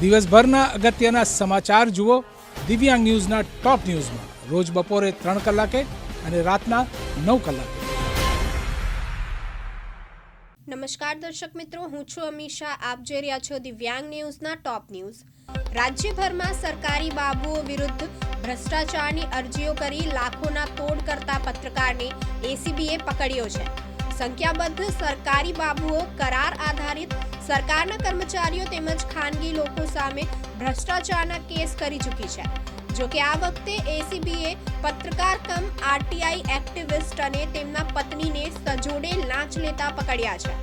દિવસભરના અગત્યના સમાચાર જુઓ દિવ્યાંગ ન્યૂઝના ટોપ ન્યૂઝમાં રોજ બપોરે 3 કલાકે અને રાતના 9 કલાકે. નમસ્કાર દર્શક મિત્રો, હું છું અમીષા. આપ જોઈ રહ્યા છો દિવ્યાંગ ન્યૂઝના ટોપ ન્યૂઝ. રાજ્યભરમાં સરકારી બાબુઓ વિરુદ્ધ ભ્રષ્ટાચારની અરજીઓ કરી લાખોના તોડ કરતા પત્રકારને એસીબીએ પકડ્યો છે. સંખ્યાબદ્ધ સરકારી બાબુઓ કરાર આધારિત સરકારના કર્મચારીઓ તેમજ ખાનગી લોકો સામે ભ્રષ્ટાચારના કેસ કરી ચૂકી છે. જો કે આ વખતે એસીબીએ પત્રકાર કમ આરટીઆઈ એક્ટિવિસ્ટ અને તેમના પત્નીને સજોડે લાંચ લેતા પકડ્યા છે.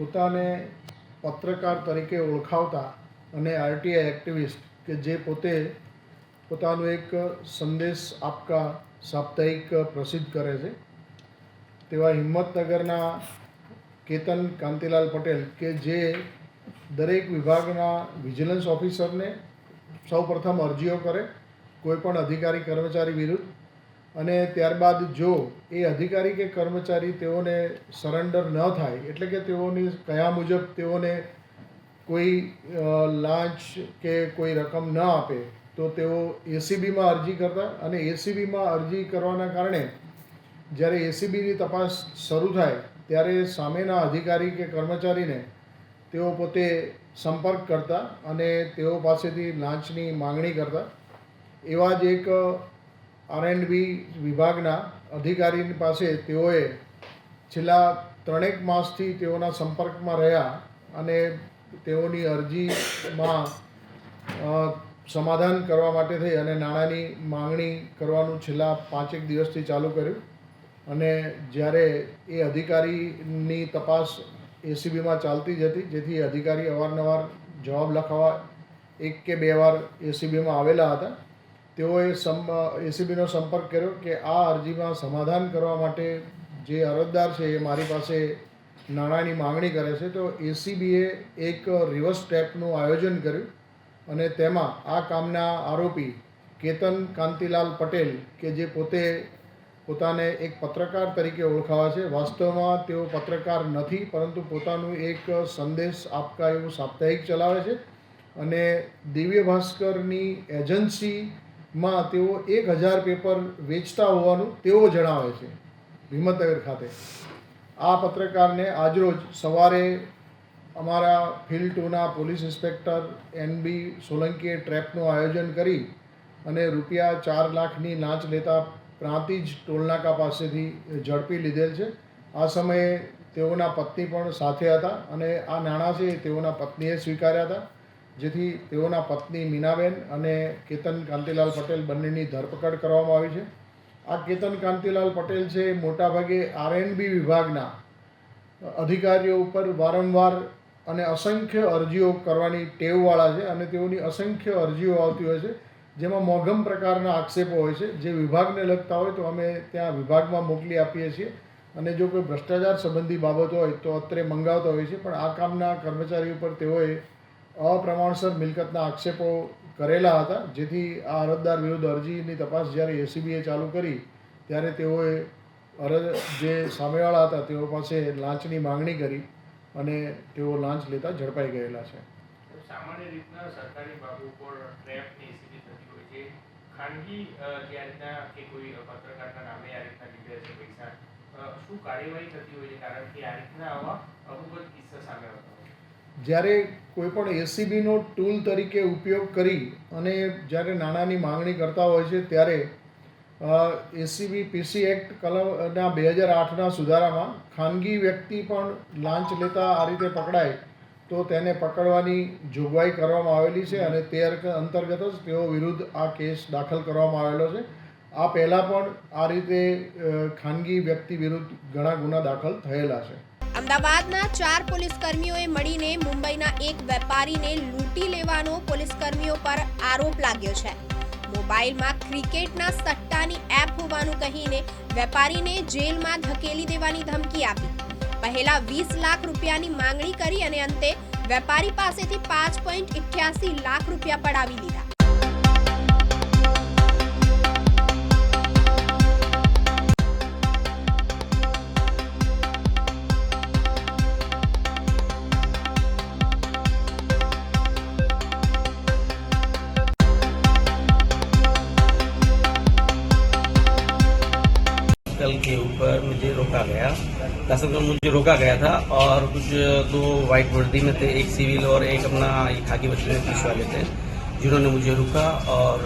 પોતાને પત્રકાર તરીકે ઓળખાવતા અને આરટીઆઈ એક્ટિવિસ્ટ કે જે પોતાનું એક સંદેશ આપકા સાપ્તાહિક પ્રસિદ્ધ કરે છે તેવા હિંમતનગરના કેતન કાંતિલાલ પટેલ કે જે દરેક વિભાગના વિજિલન્સ ઓફિસરને સૌપ્રથમ અરજીઓ કરે કોઈપણ અધિકારી કર્મચારી વિરુદ્ધ, અને ત્યારબાદ જો એ અધિકારી કે કર્મચારી તેઓને સરેન્ડર ન થાય, એટલે કે તેઓની કયા મુજબ તેઓને કોઈ લાંચ કે કોઈ રકમ ન આપે તો તેઓ એસીબીમાં અરજી કરતા, અને એસીબીમાં અરજી કરવાના કારણે જ્યારે એસીબીની તપાસ શરૂ થાય ત્યારે સામેના અધિકારી કે કર્મચારીને તેઓ પોતે સંપર્ક કરતા અને તેઓ પાસેથી લાંચની માંગણી કરતા. એવા જ એક R&B વિભાગના અધિકારીની પાસે તેઓએ છેલ્લા 3 માસથી તેઓના સંપર્કમાં રહ્યા અને તેઓની અરજીમાં સમાધાન કરવા માટે થઈ અને નાણાંની માંગણી કરવાનું છેલ્લા 5 દિવસથી ચાલુ કર્યું. અને જ્યારે એ અધિકારીની તપાસ એસીબીમાં ચાલતી જ હતી, જેથી અધિકારી અવારનવાર જવાબ લખાવવા 1 કે 2 વાર એસીબીમાં આવેલા હતા. તેઓએ એસીબીનો સંપર્ક કર્યો કે આ અરજીમાં સમાધાન કરવા માટે જે અરજદાર છે એ મારી પાસે નાણાંની માંગણી કરે છે. તો એસીબીએ એક રિવર્સ સ્ટેપનું આયોજન કર્યું અને તેમાં આ કામના આરોપી કેતન કાંતિલાલ પટેલ કે જે પોતાને એક પત્રકાર તરીકે ઓળખાવે છે, વાસ્તવમાં તેઓ પત્રકાર નથી પરંતુ પોતાનું એક સંદેશ આપકા એવું સાપ્તાહિક ચલાવે છે અને દિવ્ય ભાસ્કરની એજન્સીમાં તેઓ 1000 પેપર વેચતા હોવાનું તેઓ જણાવે છે હિંમતનગર ખાતે. આ પત્રકારને આજરોજ સવારે અમારા ફિલ્ડ 2ના પોલીસ ઇન્સ્પેક્ટર NB સોલંકીએ ટ્રેપનું આયોજન કરી અને રૂપિયા 4 લાખની લાંચ લેતા પ્રાંતિજ ટોલનાકા પાસેથી ઝડપી લીધેલ છે. આ સમયે તેઓના પત્ની પણ સાથે હતા અને આ નાણાં છે તેઓના પત્નીએ સ્વીકાર્યા હતા, જેથી તેઓના પત્ની મીનાબેન અને કેતન કાંતિલાલ પટેલ બંનેની ધરપકડ કરવામાં આવી છે. આ કેતન કાંતિલાલ પટેલ છે મોટાભાગે R&B વિભાગના અધિકારીઓ ઉપર વારંવાર અને અસંખ્ય અરજીઓ કરવાની ટેવવાળા છે અને તેઓની અસંખ્ય અરજીઓ આવતી હોય છે જેમાં મોઘમ પ્રકારના આક્ષેપો હોય છે. જે વિભાગને લગતા હોય તો અમે ત્યાં વિભાગમાં મોકલી આપીએ છીએ અને જો કોઈ ભ્રષ્ટાચાર સંબંધી બાબત હોય તો અત્રે મંગાવતા હોય છે. પણ આ કામના કર્મચારી ઉપર તેઓએ અપ્રમાણસર મિલકતના આક્ષેપો કરેલા હતા, જેથી આ અરજદાર વિરુદ્ધ અરજીની તપાસ જ્યારે એસીબીએ ચાલુ કરી ત્યારે તેઓએ જે સામેવાળા હતા તેઓ પાસે લાંચની માંગણી કરી અને તેઓ લાંચ લેતા ઝડપાઈ ગયેલા છે. સામાન્ય રીતના સરકારી બાબુ ઉપર ટ્રેપની એસીબી થતી હોય છે, ખાનગી જે આ રીતના કે કોઈ પત્રકારના નામે આ રીતના લીધે છે પૈસા, શું કાર્યવાહી થતી હોય છે? કારણ કે આ રીતના આવા અમુક જ કિસ્સા સામે આવતા હોય. જ્યારે કોઈપણ એસીબીનો ટૂલ તરીકે ઉપયોગ કરી અને જ્યારે નાણાંની માંગણી કરતા હોય છે ત્યારે એસીબી પીસી એક્ટ કલમના 2008ના સુધારામાં ખાનગી વ્યક્તિ પણ લાંચ લેતા આ રીતે પકડાય તો તેને પકડવાની જોગવાઈ કરવામાં આવેલી છે અને તે અંતર્ગત જ તેઓ વિરુદ્ધ આ કેસ દાખલ કરવામાં આવેલો છે. આ પહેલાં પણ આ રીતે ખાનગી વ્યક્તિ વિરુદ્ધ ઘણા ગુના દાખલ થયેલા છે. અમદાવાદના 4 પોલીસકર્મીઓએ મળીને મુંબઈના એક વેપારીને લૂંટી લેવાનો પોલીસકર્મીઓ પર આરોપ લાગ્યો છે. મોબાઈલમાં ક્રિકેટના સટ્ટાની એપ હોવાનું કહીને વેપારીને જેલમાં ધકેલી દેવાની ધમકી આપી. પહેલા 20 લાખ રૂપિયાની માંગણી કરી અને અંતે વેપારી પાસેથી 5.88 લાખ રૂપિયા પડાવી લીધા. कल के ऊपर मुझे रोका गया, दरअसल मुझे रोका गया था और कुछ दो वाइट वर्दी में थे, एक सिविल और एक अपना खाकी बच्चे में पुलिस वाले थे, जिन्होंने मुझे रोका और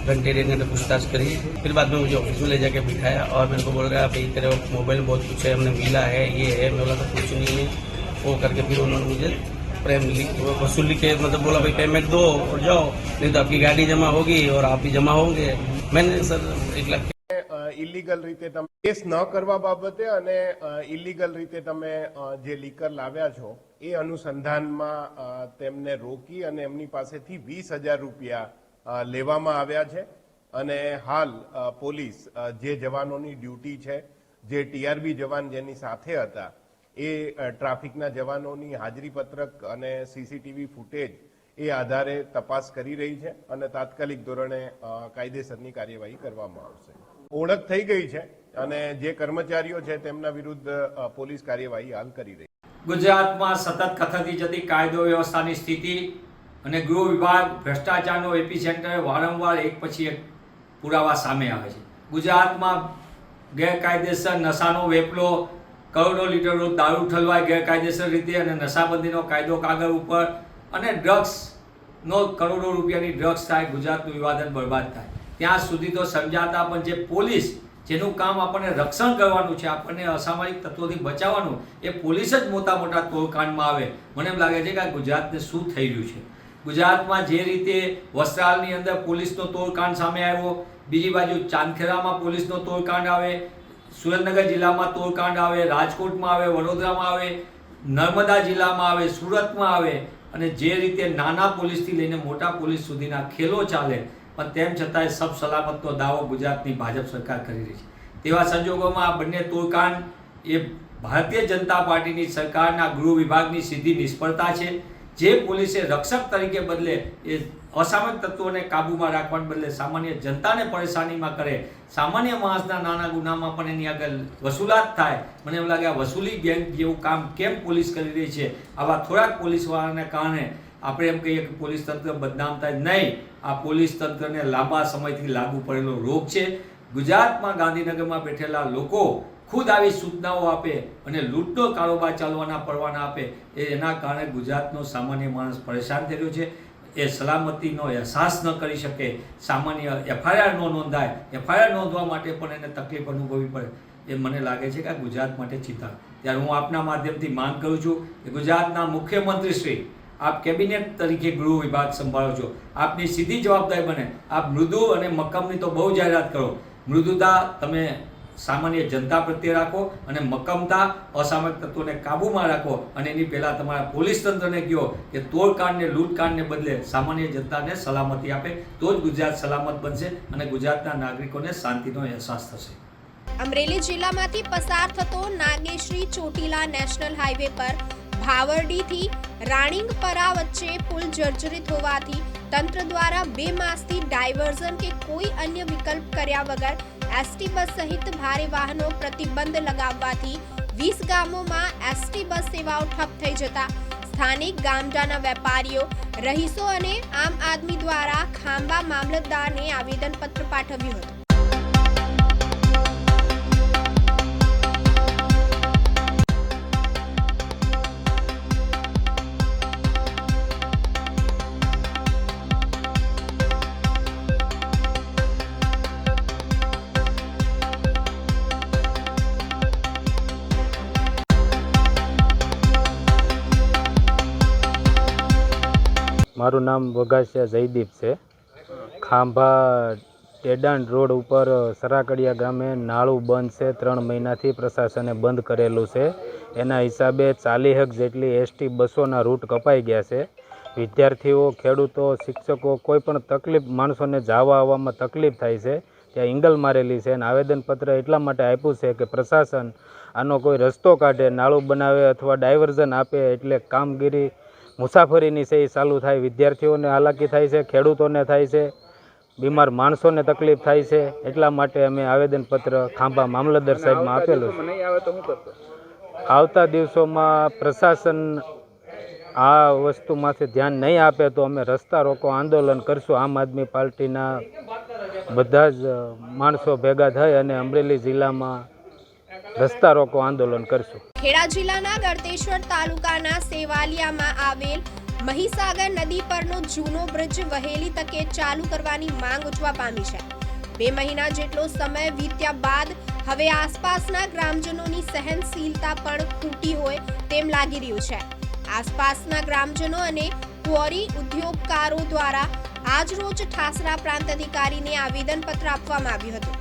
घंटे 1.5 घंटे पूछताछ करी. फिर बाद में मुझे ऑफिस में ले जाके बिठाया और मेरे को बोल रहा भाई तेरे मोबाइल में बहुत कुछ है, हमने मिला है, ये है. मैं बोला तो कुछ नहीं है. वो करके फिर उन्होंने मुझे वसूली के मतलब बोला भाई पेमेंट दो और जाओ, नहीं तो आपकी गाड़ी जमा होगी और आप भी जमा होंगे. मैंने सर 1 लाख ઇલીગલ રીતે તમે કેસ ન કરવા બાબતે અને ઇલીગલ રીતે તમે જે લીકર લાવ્યા છો એ અનુસંધાનમાં તેમને રોકી અને એમની પાસેથી 20,000 રૂપિયા લેવામાં આવ્યા છે. અને હાલ પોલીસ જે જવાનોની ડ્યુટી છે, જે ટીઆરબી જવાન જેની સાથે હતા, એ ટ્રાફિકના જવાનોની હાજરી પત્રક અને સીસીટીવી ફૂટેજ એ આધારે તપાસ કરી રહી છે અને તાત્કાલિક ધોરણે કાયદેસરની કાર્યવાહી કરવામાં આવશે. ઓળખ થઈ ગઈ છે અને જે કર્મચારીઓ છે તેમના વિરુદ્ધ પોલીસ કાર્યવાહી હાલ કરી રહી છે. ગુજરાતમાં સતત કથળતી જતી કાયદો વ્યવસ્થાની સ્થિતિ અને ગૃહ વિભાગ ભ્રષ્ટાચારનો એપિસેન્ટર વારંવાર એક પછી એક પુરાવા સામે આવે છે. ગુજરાતમાં ગેરકાયદેસર નશાનો વેપલો, કરોડો લીટર રોજ દારૂ ઠલવાય ગેરકાયદેસર રીતે અને નશાબંધીનો કાયદો કાગળ ઉપર અને ડ્રગ્સનો કરોડો રૂપિયાની ડ્રગ્સ થાય, ગુજરાતનું વિવાદન બરબાદ થાય. ત્યાં સુધી તો સમજાતા પણ જે પોલીસ જેનું કામ આપણને રક્ષણ કરવાનું છે, આપણને અસામાજિક તત્વોથી બચાવવાનું, એ પોલીસ જ મોટા તોડકાંડમાં આવે. મને એમ લાગે છે કે ગુજરાતને શું થઈ રહ્યું છે. ગુજરાતમાં જે રીતે વસ્ત્રાલની અંદર પોલીસનો તોડકાંડ સામે આવ્યો, બીજી બાજુ ચાંદખેડામાં પોલીસનો તોડકાંડ આવે, સુરેન્દ્રનગર જિલ્લામાં તોડકાંડ આવે, રાજકોટમાં આવે, વડોદરામાં આવે, નર્મદા જિલ્લામાં આવે, સુરતમાં આવે, અને જે રીતે નાના પોલીસથી લઈને મોટા પોલીસ સુધીના ખેલો ચાલે, પણ તેમ છતાંય સબ સલામતનો દાવો ગુજરાતની ભાજપ સરકાર કરી રહી છે. તેવા સંજોગોમાં આ બંને તોડકાંડ એ ભારતીય જનતા પાર્ટીની સરકારના ગૃહ વિભાગની સીધી નિષ્ફળતા છે. જે પોલીસે રક્ષક તરીકે બદલે એ અસામાજિક તત્વોને કાબૂમાં રાખવાને બદલે સામાન્ય જનતાને પરેશાનીમાં કરે, સામાન્ય માણસના નાના ગુનામાં પણ એની આગળ વસૂલાત થાય. મને એમ લાગે આ વસૂલી ગેંગ જેવું કામ કેમ પોલીસ કરી રહી છે. આવા થોડાક પોલીસવાળાને કારણે આપણે એમ કહીએ કે પોલીસ તંત્ર બદનામ થાય નહીં. આ પોલીસ તંત્રને લાંબા સમયથી લાગુ પડેલો રોગ છે. ગુજરાતમાં ગાંધીનગરમાં બેઠેલા લોકો ખુદ આવી સૂચનાઓ આપે અને લૂંટનો કારોબાર ચાલવાના પરવાના આપે, એના કારણે ગુજરાતનો સામાન્ય માણસ પરેશાન થઈ રહ્યો છે. એ સલામતીનો અહેસાસ ન કરી શકે, સામાન્ય એફઆઈઆર ન નોંધાય, એફઆઈઆર નોંધવા માટે પણ એને તકલીફ અનુભવવી પડે. એ મને લાગે છે કે આ ગુજરાત માટે ચિંતા. ત્યારે હું આપના માધ્યમથી માંગ કરું છું કે ગુજરાતના મુખ્યમંત્રી શ્રી, આપ કેબિનેટ તરીકે ગૃહ વિભાગ સંભાળો છો, આપની સીધી જવાબદારી બને આપ મૃદુ અને મક્કમની તો બહુ જાહેરાત કરો. મૃદુતા તમે સામાન્ય જનતા પ્રત્યે રાખો અને મક્કમતા અસામાજિક તત્વોને કાબૂમાં રાખો. અને એની પહેલાં તમારા પોલીસ તંત્રને કહો કે તોડકાંડને લૂંટકાંડને બદલે સામાન્ય જનતાને સલામતી આપે, તો જ ગુજરાત સલામત બનશે અને ગુજરાતના નાગરિકોને શાંતિનો અહેસાસ થશે. અમરેલી જિલ્લામાંથી પસાર થતો નાગેશ્રી ચોટીલા નેશનલ હાઈવે પર ભાવરડીથી રાણીંગપરા વચ્ચે પુલ જર્જરિત હોવાથી તંત્ર દ્વારા 2 માસથી ડાયવર્ઝન કે કોઈ અન્ય વિકલ્પ કર્યા વગર એસટી બસ સહિત ભારે વાહનો પ્રતિબંધ લગાવવાથી 20 ગામોમાં એસટી બસ સેવાઓ ઠપ થઈ જતા સ્થાનિક ગામડાના વેપારીઓ, રહીશો અને આમ આદમી દ્વારા ખાંભા મામલતદારને આવેદનપત્ર પાઠવ્યું હતું. મારું નામ વઘાસિયા જયદીપ છે. ખાંભા ટેડાણ રોડ ઉપર સરાકડિયા ગામે નાળું બંધ છે. 3 મહિનાથી પ્રશાસને બંધ કરેલું છે. એના હિસાબે 40 જેટલી એસટી બસોના રૂટ કપાઈ ગયા છે. વિદ્યાર્થીઓ, ખેડૂતો, શિક્ષકો કોઈ પણ તકલીફ, માણસોને જવા આવવામાં તકલીફ થાય છે. ત્યાં એંગલ મારેલી છે અને આવેદનપત્ર એટલા માટે આપ્યું છે કે પ્રશાસન આનો કોઈ રસ્તો કાઢે, નાળું બનાવે અથવા ડાયવર્ઝન આપે એટલે કામગીરી મુસાફરીની છે એ ચાલુ થાય. વિદ્યાર્થીઓને હાલાકી થાય છે, ખેડૂતોને થાય છે, બીમાર માણસોને તકલીફ થાય છે. એટલા માટે અમે આવેદનપત્ર ખાંભા મામલતદાર સાહેબમાં આપેલું છે. આવતા દિવસોમાં પ્રશાસન આ વસ્તુમાંથી ધ્યાન નહીં આપે તો અમે રસ્તા રોકો આંદોલન કરશું. આમ આદમી પાર્ટીના બધા જ માણસો ભેગા થઈ અને અમરેલી જિલ્લામાં રસ્તા રોકો આંદોલન કરશું. ખેડા જિલ્લાના ગળતેશ્વર તાલુકાના સેવાલિયામાં આવેલ મહીસાગર નદી પરનો જૂનો બ્રિજ વહેલી તકે ચાલુ કરવાની માંગ ઉઠવા પામી છે. 2 મહિના જેટલો સમય વીત્યા બાદ હવે આસપાસના ગ્રામજનોની સહનશીલતા પણ ખૂટી હોય તેમ લાગી રહ્યું છે. આસપાસના ગ્રામજનો અને ક્વોરી ઉદ્યોગકારો દ્વારા આજરોજ ઠાસરા પ્રાંત અધિકારીને આવેદનપત્ર આપવામાં આવ્યું હતું.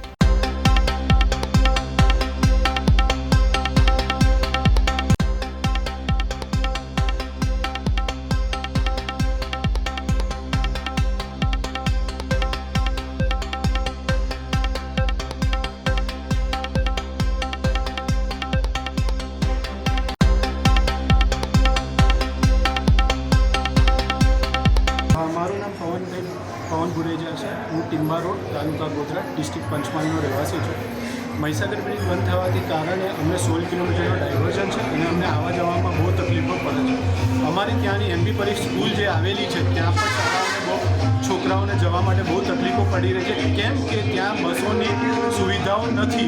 મારું નામ પવન ગુરેજા છે. હું ટિમ્બા રોડ, તાલુકા ગોધરા, ડિસ્ટ્રિક્ટ પંચમહાલનો રહેવાસી છું. મહીસાગર બ્રિજ બંધ થવાથી કારણે અમને 16 કિલોમીટરનો ડાયવર્ઝન છે અને અમને આવવા જવામાં બહુ તકલીફો પડે છે. અમારી ત્યાંની એમબી પરીખ સ્કૂલ જે આવેલી છે ત્યાં પણ શાળાઓને બહુ છોકરાઓને જવા માટે બહુ તકલીફો પડી રહી છે. કેમ કે ત્યાં બસોની સુવિધાઓ નથી,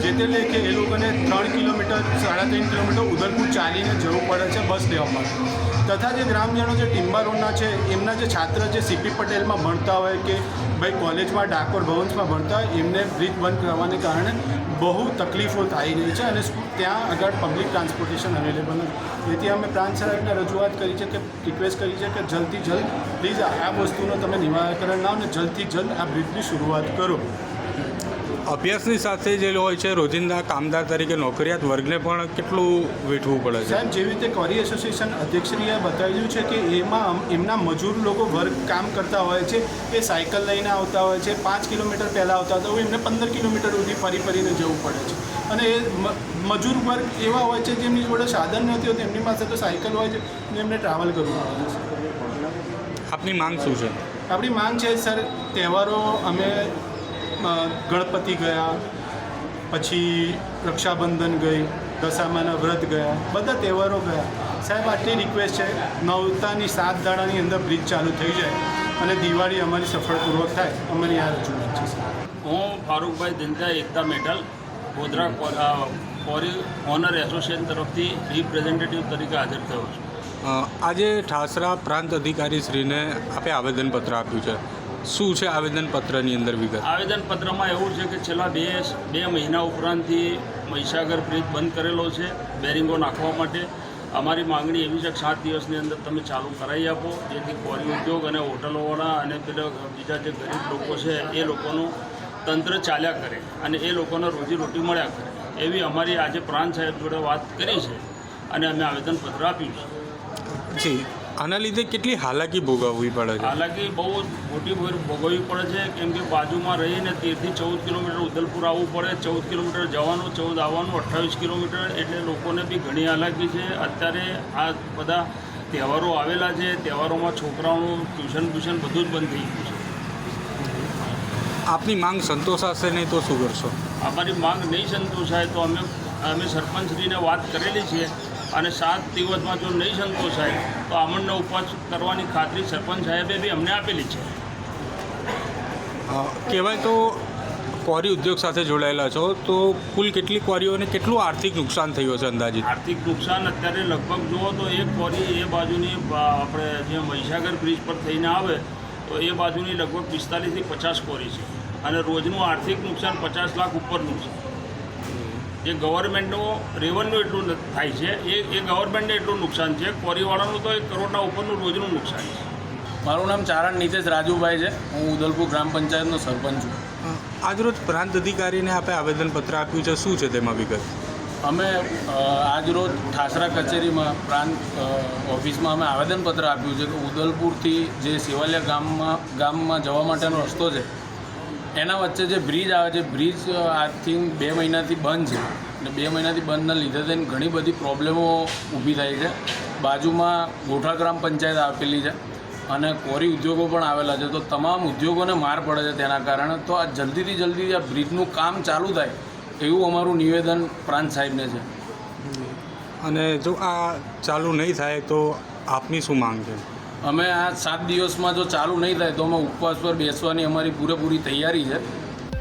જેથી કે એ લોકોને 3 કિલોમીટર 3.5 કિલોમીટર ઉદલપુર ચાલીને જવું પડે છે બસ લેવા માટે. તથા જે ગ્રામજનો જે ટિમ્બા રોડના છે એમના જે છાત્ર જે સીપી પટેલમાં ભણતા હોય કે ભાઈ કોલેજમાં ડાકોર ભવન્સમાં ભણતા હોય એમને બ્રિજ બંધ કરવાને કારણે બહુ તકલીફો થઈ રહી છે અને ત્યાં આગળ પબ્લિક ટ્રાન્સપોર્ટેશન અવેલેબલ નથી. તેથી અમે પ્રાંત સાહેબને રજૂઆત કરી છે કે રિક્વેસ્ટ કરી છે કે જલ્દથી જલ્દ પ્લીઝ આ વસ્તુનો તમે નિવારણ લાવો અને જલ્દથી જલ્દ આ બ્રિજની શરૂઆત કરો. અભ્યાસની સાથે જે હોય છે રોજિંદા કામદાર તરીકે નોકરિયાત વર્ગને પણ કેટલું વેઠવું પડે છે? સાહેબ, જેવી રીતે કોરી એસોસિએશન અધ્યક્ષશ્રીએ બતાવ્યું છે કે એમાં એમના મજૂર લોકો વર્ગ કામ કરતા હોય છે, એ સાયકલ લઈને આવતા હોય છે, 5 કિલોમીટર પહેલાં આવતા હતા એમને 15 કિલોમીટર સુધી ફરીને જવું પડે છે. અને એ મજૂર વર્ગ એવા હોય છે જેમની જોડે સાધન નથી હોતું, એમની પાસે તો સાયકલ હોય છે અને એમને ટ્રાવેલ કરવું પડે છે. આપની માંગ શું છે? આપણી માંગ છે સર, તહેવારો અમે ગણપતિ ગયા, પછી રક્ષાબંધન ગઈ, દશામાના વ્રત ગયા, બધા તહેવારો ગયા. સાહેબ, આટલી રિક્વેસ્ટ છે, નવતાની 7 દાડાની અંદર બ્રિજ ચાલુ થઈ જાય અને દિવાળી અમારી સફળપૂર્વક થાય, અમારી આ રજૂઆત છે. હું ફારૂકભાઈ દિનતા એકતા મેટલ ગોધરા કોરી ઓનર એસોસિએશન તરફથી રિપ્રેઝેન્ટેટિવ તરીકે હાજર થયો છું. આજે ઠાસરા પ્રાંત અધિકારીશ્રીને આપે આવેદનપત્ર આપ્યું છે. શું છે આવેદનપત્રની અંદર વિગત? આવેદનપત્રમાં એવું છે કે છેલ્લા બે મહિના ઉપરાંતથી મહીસાગર બ્રિજ બંધ કરેલો છે બેરિંગો નાખવા માટે. અમારી માંગણી એવી છે કે 7 દિવસની અંદર તમે ચાલુ કરાવી આપો, જેથી કોરી ઉદ્યોગ અને હોટલોવાળા અને બીજા જે ગરીબ લોકો છે એ લોકોનું તંત્ર ચાલ્યા કરે અને એ લોકોને રોજીરોટી મળ્યા કરે, એવી અમારી આજે પ્રાંત સાહેબ જોડે વાત કરી છે અને અમે આવેદનપત્ર આપ્યું છે. જી, આના લીધે કેટલી હાલાકી ભોગવવી પડે છે? હાલાકી બહુ મોટી ભોગવવી પડે છે, કેમ કે બાજુમાં રહીને 13 થી 14 કિલોમીટર ઉદલપુર આવવું પડે, 14 કિલોમીટર જવાનું, 14 આવવાનું, 28 કિલોમીટર, એટલે લોકોને બી ઘણી હાલાકી છે. અત્યારે આ બધા તહેવારો આવેલા છે, તહેવારોમાં છોકરાઓનું ટ્યુશન બધું જ બંધ થઈ ગયું છે. આપની માંગ સંતોષાશે નહીં તો શું કરશો? અમારી માંગ નહીં સંતોષાય તો અમે સરપંચશ્રીને વાત કરેલી છે અને 7 દિવસમાં જો નહીં સંતોષાય તો આમરણનો ઉપવાસ કરવાની ખાતરી સરપંચ સાહેબે બી અમને આપેલી છે. કહેવાય તો ક્વોરી ઉદ્યોગ સાથે જોડાયેલા છો, તો કુલ કેટલી ક્વોરીઓને કેટલું આર્થિક નુકસાન થયું છે અંદાજિત? આર્થિક નુકસાન અત્યારે લગભગ જુઓ તો એક ક્વોરી એ બાજુની આપણે જે મહીસાગર બ્રિજ પર થઈને આવે તો એ બાજુની લગભગ 45 થી 50 ક્વોરી છે અને રોજનું આર્થિક નુકસાન 50 લાખ ઉપરનું છે. જે ગવર્મેન્ટનું રેવન્યુ એટલું થાય છે એ ગવર્મેન્ટને એટલું નુકસાન છે, ક્વોરીવાળાનું તો 1 કરોડના ઉપરનું રોજનું નુકસાન છે. મારું નામ ચારણ નીતેશ રાજુભાઈ છે. હું ઉદલપુર ગ્રામ પંચાયતનો સરપંચ છું. આજરોજ પ્રાંત અધિકારીને આપે આવેદનપત્ર આપ્યું છે, શું છે તેમાં વિગત? અમે આજરોજ ઠાસરા કચેરીમાં પ્રાંત ઓફિસમાં અમે આવેદનપત્ર આપ્યું છે કે ઉદલપુરથી જે સેવાલિયા ગામમાં જવા માટેનો રસ્તો છે એના વચ્ચે જે બ્રિજ આવે છે, બ્રિજ આજથી 2 મહિનાથી બંધ છે અને 2 મહિનાથી બંધના લીધે થઈને ઘણી બધી પ્રોબ્લેમો ઊભી થાય છે. બાજુમાં ગોઠા ગ્રામ પંચાયત આપેલી છે અને કોરી ઉદ્યોગો પણ આવેલા છે, તો તમામ ઉદ્યોગોને માર પડે છે તેના કારણે. તો આ જલ્દીથી જલ્દી આ બ્રિજનું કામ ચાલુ થાય એવું અમારું નિવેદન પ્રાંત સાહેબને છે. અને જો આ ચાલુ નહીં થાય તો આપની શું માંગ છે? અમે આ 7 દિવસમાં જો ચાલુ નહીં થાય તો અમે ઉપવાસ પર બેસવાની અમારી પૂરેપૂરી તૈયારી છે.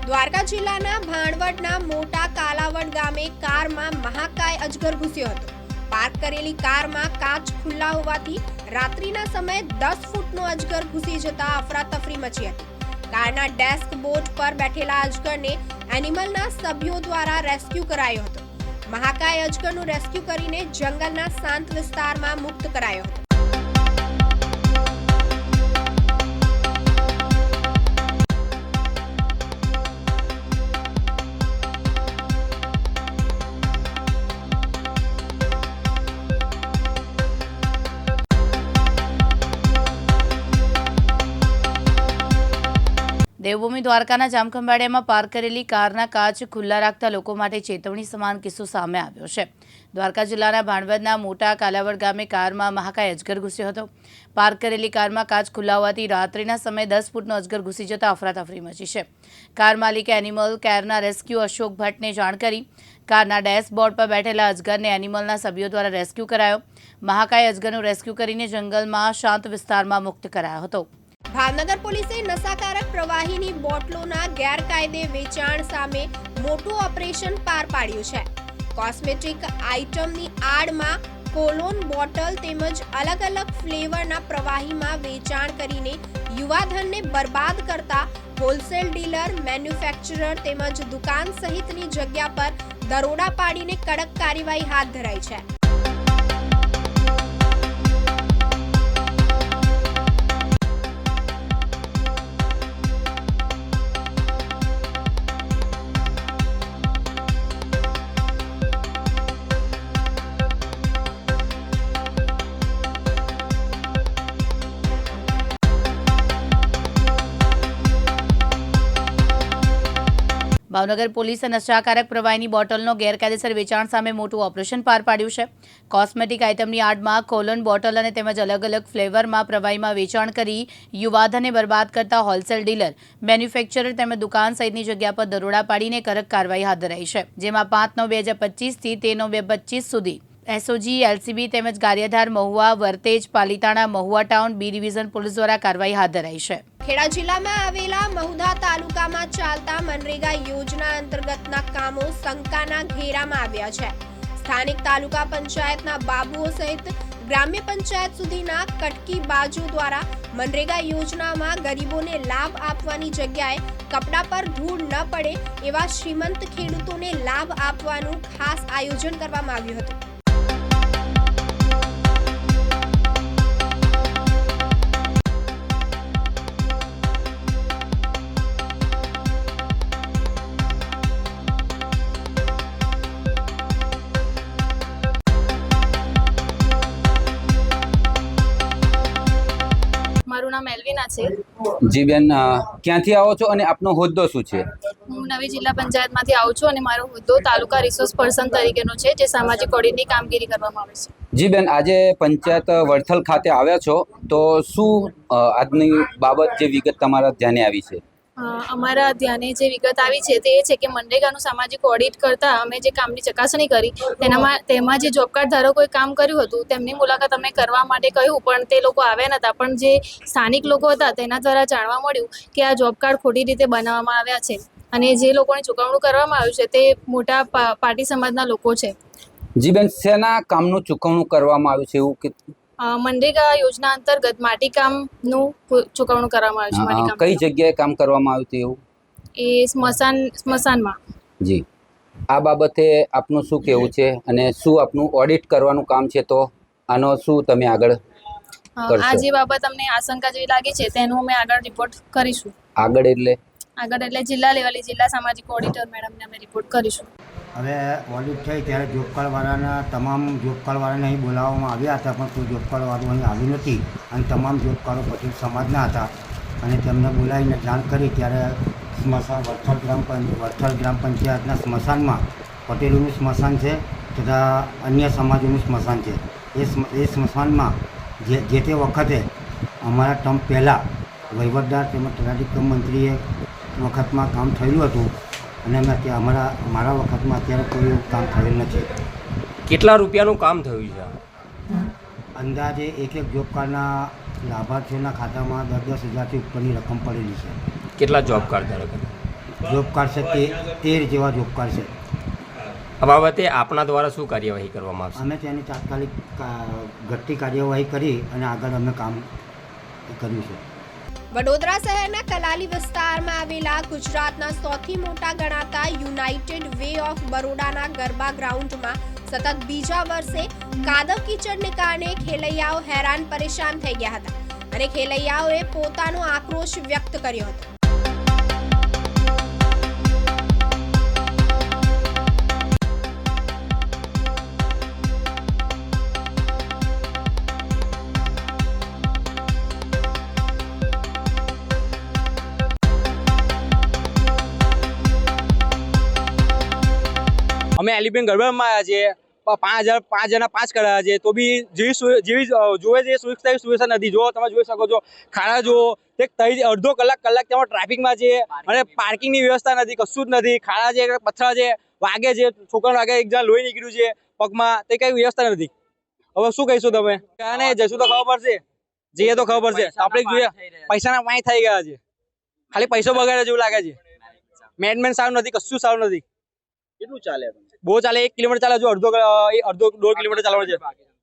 દ્વારકા જિલ્લાના ભાણવડના મોટા કાલાવડ ગામે કારમાં મહાકાય અજગર ઘૂસ્યો હતો. પાર્ક કરેલી કારમાં કાચ ખુલ્લા હોવાથી રાત્રિના સમયે 10 ફૂટનો અજગર ઘૂસી જતા અફરાતફરી મચી હતી. કારના ડેશબોર્ડ પર બેઠેલા અજગરને એનિમલના સભ્યો દ્વારા રેસ્ક્યુ કરાયો હતો. મહાકાય અજગરનું રેસ્ક્યુ કરીને જંગલના શાંત વિસ્તારમાં મુક્ત કરાયો હતો. દેવભૂમિ દ્વારકાના જામખંભાળિયામાં પાર્ક કરેલી કારના કાચ ખુલ્લા રાખતા લોકો માટે ચેતવણી સમાન કિસ્સો સામે આવ્યો છે. દ્વારકા જિલ્લાના ભાણવડના મોટા કાલાવડ ગામે કારમાં મહાકાય અજગર ઘૂસ્યો હતો. પાર્ક કરેલી કારમાં કાચ ખુલ્લા હોવાથી રાત્રિના સમયે 10 ફૂટનો અજગર ઘૂસી જતા અફરાતફરી મચી છે. કાર માલિકે એનિમલ કેરના રેસ્ક્યુ અશોક ભટ્ટને જાણ કરી કારના ડેશબોર્ડ પર બેઠેલા અજગરને એનિમલના સભ્યો દ્વારા રેસ્ક્યુ કરાયો. મહાકાય અજગરનું રેસ્ક્યુ કરીને જંગલમાં શાંત વિસ્તારમાં મુક્ત કરાયો હતો. ભાવનગર પોલીસે નશાકારક પ્રવાહીની બોટલોના ગેરકાયદે વેચાણ સામે મોટું ઓપરેશન પાર પાડ્યું છે. કોસ્મેટિક આઇટમની આડમાં કોલોન બોટલ તેમજ અલગ અલગ ફ્લેવરના પ્રવાહીમાં વેચાણ કરીને યુવાધનને બરબાદ કરતા હોલસેલ ડીલર, મેન્યુફેક્ચરર તેમજ દુકાન સહિતની જગ્યા પર દરોડા પાડીને કડક કાર્યવાહી હાથ ધરાઈ છે. ભાવનગર પોલીસે નશાકારક પ્રવાહીની બોટલનો ગેરકાયદેસર વેચાણ સામે મોટું ઓપરેશન પાર પાડ્યું છે. કોસ્મેટિક આઇટમની આડમાં કોલોન બોટલ અને તેમજ અલગ અલગ ફ્લેવરમાં પ્રવાહીમાં વેચાણ કરી યુવાધનને બરબાદ કરતા હોલસેલ ડીલર, મેન્યુફેક્ચરર તેમજ દુકાન સહિતની જગ્યા પર દરોડા પાડીને કડક કાર્યવાહી હાથ ધરાઈ છે. જેમાં 5/9/2025 થી 13/9/25 સુધી એસઓજી, એલસીબી તેમજ Gariadhar, Mahuva, Vartej, Palitana, Mahuva town B division police દ્વારા કાર્યવાહી હાથ ધરાઈ છે. ખેડા જિલ્લામાં આવેલા મહુધા તાલુકામાં ચાલતા મનરેગા યોજના અંતર્ગતના કામો શંકાના ઘેરામાં આવ્યા છે. સ્થાનિક તાલુકા પંચાયતના બાબુઓ સહિત ગ્રામ્ય પંચાયત સુધીના કટકી બાજુ દ્વારા મનરેગા યોજનામાં ગરીબોને લાભ આપવાની જગ્યાએ કપડા પર ધૂળ ન પડે એવા શ્રીમંત ખેડૂતોને લાભ આપવાનું ખાસ આયોજન કરવામાં આવ્યું હતું. મારું નામ એલ્વિના છે. જી બેન, ક્યાંથી આવો છો અને આપનો હોદ્દો શું છે? હું નવી જિલ્લા પંચાયતમાંથી આવું છું અને મારો હોદ્દો તાલુકા રિસોર્સ પર્સન તરીકેનો છે, જે સામાજિક ઓડિટની કામગીરી કરવામાં આવે છે. જી બેન, આજે પંચાયત વડથલ ખાતે આવ્યા છો, તો શું આજની બાબત જે વિગત તમારા ધ્યાને આવી છે? અમારા ધ્યાને જે વિગત આવી છે તે એ છે કે મનરેગાનું સામાજિક ઓડિટ કરતાં અમે જે કામની ચકાસણી કરી તેમાં જે જોબ કાર્ડ ધારકોએ કામ કર્યું હતું તેમની મુલાકાત અમે કરવા માટે કહ્યું, પણ તે લોકો આવ્યા નહોતા. પણ જે સ્થાનિક લોકો હતા તેના દ્વારા જાણવા મળ્યું કે આ જોબ કાર્ડ ખોટી રીતે બનાવવામાં આવ્યા છે અને જે લોકોને ચૂકવણું કરવામાં આવ્યું છે તે મોટા પાટી સમાજના લોકો છે. જી બેન, શેના કામનું ચૂકવણું કરવામાં આવ્યું છે એવું કે? મનરેગા યોજના અંતર્ગત માટીકામનું ચૂકવણું કરવામાં આવ્યું છે. કઈ જગ્યાએ કામ કરવામાં આવ્યું હતું એવું? એ સ્મશાનમાં. જી, આ બાબતે આપનું શું કહેવું છે અને શું આપનું ઓડિટ કરવાનું કામ છે, તો આનો શું તમે આગળ કરશો? આ જે બાબત અમને આશંકા જેવી લાગી છે તેનું અમે આગળ રિપોર્ટ કરીશું. આગળ એટલે જિલ્લા લેવલે જિલ્લા સામાજિક ઓડિટર મેડમને અમે રિપોર્ટ કરીશું. હવે ઓડિટ થઈ ત્યારે જોબ કાર્ડવાળાના તમામ જોબ કાર્ડવાળાને અહીં બોલાવવામાં આવ્યા હતા, પણ કોઈ જોબ કાર્ડવાળું અહીં આવ્યું નથી અને તમામ જોબ કાર્ડો પછી સમાજના હતા અને તેમને બોલાવીને જાણ કરી ત્યારે સ્મશાન વડથલ ગ્રામ પંચાયતના સ્મશાનમાં પટેલોનું સ્મશાન છે તથા અન્ય સમાજોનું સ્મશાન છે. એ સ્મશાનમાં જે તે વખતે અમારા ટર્મ પહેલાં વહીવટદાર તેમજ તલાટી કમ મંત્રીએ વખતમાં કામ થયેલું હતું અને મારા વખતમાં અત્યારે કોઈ એવું કામ થયેલ નથી. કેટલા રૂપિયાનું કામ થયું છે? અંદાજે એક જોબ કાર્ડના લાભાર્થીઓના ખાતામાં 10,000 હજારથી ઉપરની રકમ પડેલી છે. કેટલા જોબ કાર્ડ ધારકો? જોબ કાર્ડ છે 13 જેવા જોબ કાર્ડ છે. આ બાબતે આપના દ્વારા શું કાર્યવાહી કરવામાં આવશે? અમે તેની તાત્કાલિક ઘટતી કાર્યવાહી કરી અને આગળ અમે કામ કર્યું છે. વડોદરા શહેરના કલાલી વિસ્તારમાં આવેલા ગુજરાતના સૌથી મોટા ગણાતા યુનાઇટેડ વે ઓફ બરોડાના ગરબા ગ્રાઉન્ડમાં સતત બીજા વર્ષે કાદવ કીચડને કારણે ખેલૈયાઓ હેરાન પરેશાન થઈ ગયા હતા અને ખેલૈયાઓએ પોતાનો આક્રોશ વ્યક્ત કર્યો હતો. અમે એલિફન્ટ ગરબામાં આવ્યા છીએ, 5 જણા 5 કરાયા છે, તો બી જેવી જોવે છે સુવિધા નથી. જો તમે જોઈ શકો છો, ખાડા જુઓ, અડધો કલાક તેમાં ટ્રાફિકમાં છે અને પાર્કિંગની વ્યવસ્થા નથી, કશું જ નથી. ખાડા છે, પથરા છે, વાગે છે, છોકરાને વાગે, એક જણા લોહી નીકળ્યું છે પગમાં, તે કઈ વ્યવસ્થા નથી. હવે શું કહીશું તમે? ક્યાં જશું તો ખબર પડશે, જઈએ તો ખબર પડશે. આપણે જોઈએ પૈસાના પાણી થઈ ગયા છે, ખાલી પૈસો બગાડે જેવું લાગે છે. મેનેજમેન્ટ સારું નથી, કશું સારું નથી. કેટલું ચાલે? બહુ ચાલે. 1 કિલોમીટર ચાલે, જો અડધો 1.5 કિલોમીટર ચાલવાનું છે,